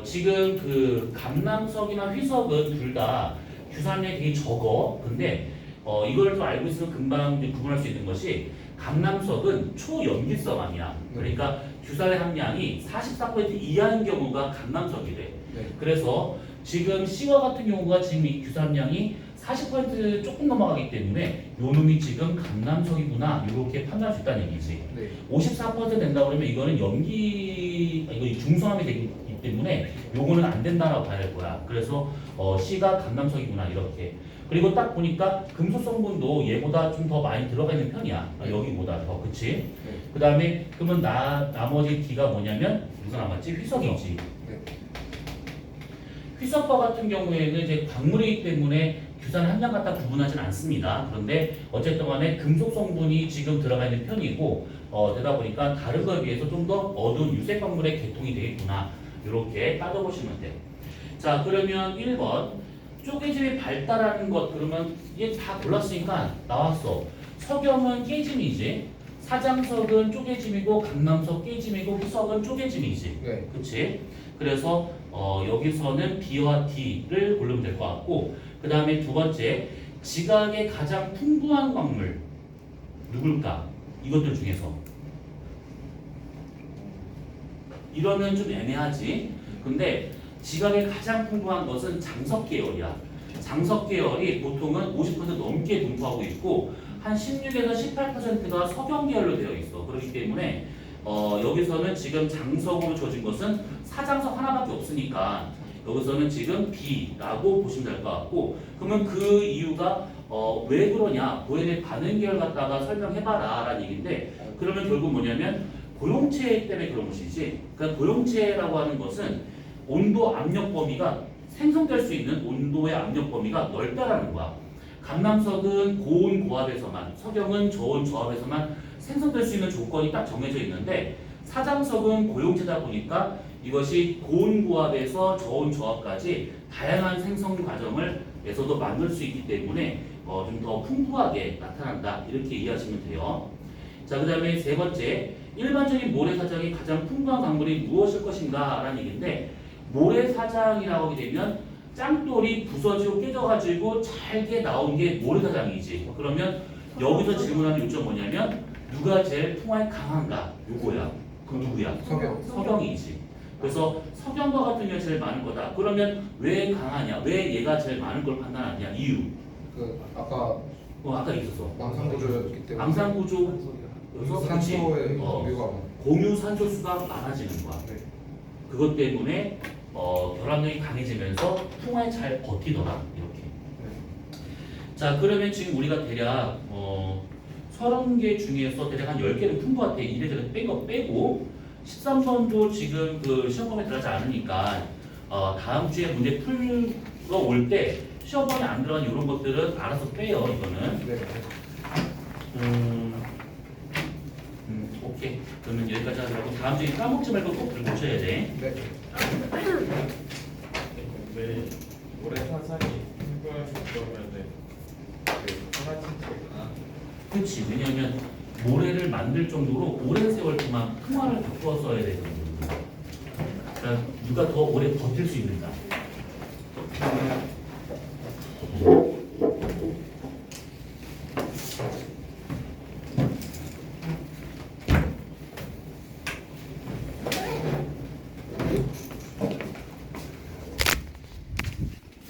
지금 그 감남석이나 희석은 둘 다 규산량이 되게 적어. 근데 이걸 좀 알고 있으면 금방 이제 구분할 수 있는 것이 감남석은 초염기성 아니야. 그러니까 규산의 함량이 44% 이하인 경우가 감남석이래. 네. 그래서 지금 C와 같은 경우가 지금 이 규산량이 40% 조금 넘어가기 때문에 요 놈이 지금 감남석이구나 이렇게 판단할 수 있다는 얘기지. 네. 54% 된다 그러면 이거는 이거 중성함이 되기 때문에 요거는 안 된다라고 봐야 될 거야. 그래서 C가 감남석이구나 이렇게. 그리고 딱 보니까 금속 성분도 얘보다 좀 더 많이 들어가 있는 편이야. 여기보다 더, 그치? 네. 그 다음에 그러면 나머지 D가 뭐냐면 누가 남았지? 휘석이지. 네. 휘석과 같은 경우에는 이제 광물이기 때문에 규산 함량 갖다 구분하진 않습니다. 그런데 어쨌든 간에 금속 성분이 지금 들어가 있는 편이고 되다 보니까 다른 거에 비해서 좀 더 어두운 유색 광물의 계통이 되겠구나. 이렇게 따져보시면 돼요. 자, 그러면 1번 쪼개짐이 발달하는 것 그러면 이게 다 골랐으니까 나왔어. 석영은 깨짐이지. 사장석은 쪼개짐이고 강남석 깨짐이고 희석은 쪼개짐이지. 네. 그치? 그래서 여기서는 B와 D를 고르면 될 것 같고 그 다음에 두 번째 지각의 가장 풍부한 광물 누굴까? 이것들 중에서 이러면 좀 애매하지. 근데 지각의 가장 풍부한 것은 장석 계열이야. 장석 계열이 보통은 50% 넘게 분포하고 있고 한 16에서 18%가 석영 계열로 되어 있어. 그렇기 때문에 여기서는 지금 장석으로 주어진 것은 사장석 하나밖에 없으니까 여기서는 지금 B라고 보시면 될 것 같고 그러면 그 이유가 왜 그러냐 고연의 반응 계열 갖다가 설명해봐라 라는 얘기인데 그러면 결국 뭐냐면 고용체 때문에 그런 것이지. 그러니까 고용체라고 하는 것은 온도 압력 범위가 생성될 수 있는 온도의 압력 범위가 넓다라는 거야. 감남석은 고온 고압에서만, 석영은 저온 저압에서만 생성될 수 있는 조건이 딱 정해져 있는데 사장석은 고용체다 보니까 이것이 고온 고압에서 저온 저압까지 다양한 생성 과정을에서도 만들 수 있기 때문에 좀 더 풍부하게 나타난다 이렇게 이해하시면 돼요. 자, 그 다음에 세 번째 일반적인 모래사장이 가장 풍부한 광물이 무엇일 것인가 라는 얘기인데 모래사장이라고 하게 되면 짱돌이 부서지고 깨져가지고 잘게 나온 게 모래사장이지. 그러면 여기서 질문하는 요점 뭐냐면 누가 제일 풍화에 강한가? 요거야. 그 누구야? 석영. 석영이지. 그래서 석영과 같은 경우에 제일 많은 거다. 그러면 왜 강하냐? 왜 얘가 제일 많은 걸 판단하냐? 이유. 그 아까 아까 있었어. 왕상구조였기 때문에 암산구조 여기서 산소의 그치? 공유가 공유 산소수가 많아지는 거야. 네. 그것 때문에 결합력이 강해지면서 풍화에 잘 버티더라 이렇게. 자, 그러면 지금 우리가 대략 30개 중에서 대략 한 10개는 푼 것 같아. 이래저래 뺀 거 빼고 13번도 지금 그 시험범위에 들어가지 않으니까 다음 주에 문제 풀러 올 때 시험범위에 안 들어간 이런 것들은 알아서 빼요. 이거는. 네. 오케이. 그러면 여기까지 하더라고. 다음 주에 까먹지 말고 꼭 들고 오셔야 돼. 네. 왜 올해 사상이 풍부한 그러면은 그 하나친체가 그렇지. 왜냐하면 모래를 만들 정도로 오랜 세월 동안 풍화를 바꾸어 써야 되거든. 그러니까 누가 더 오래 버틸 수 있는가.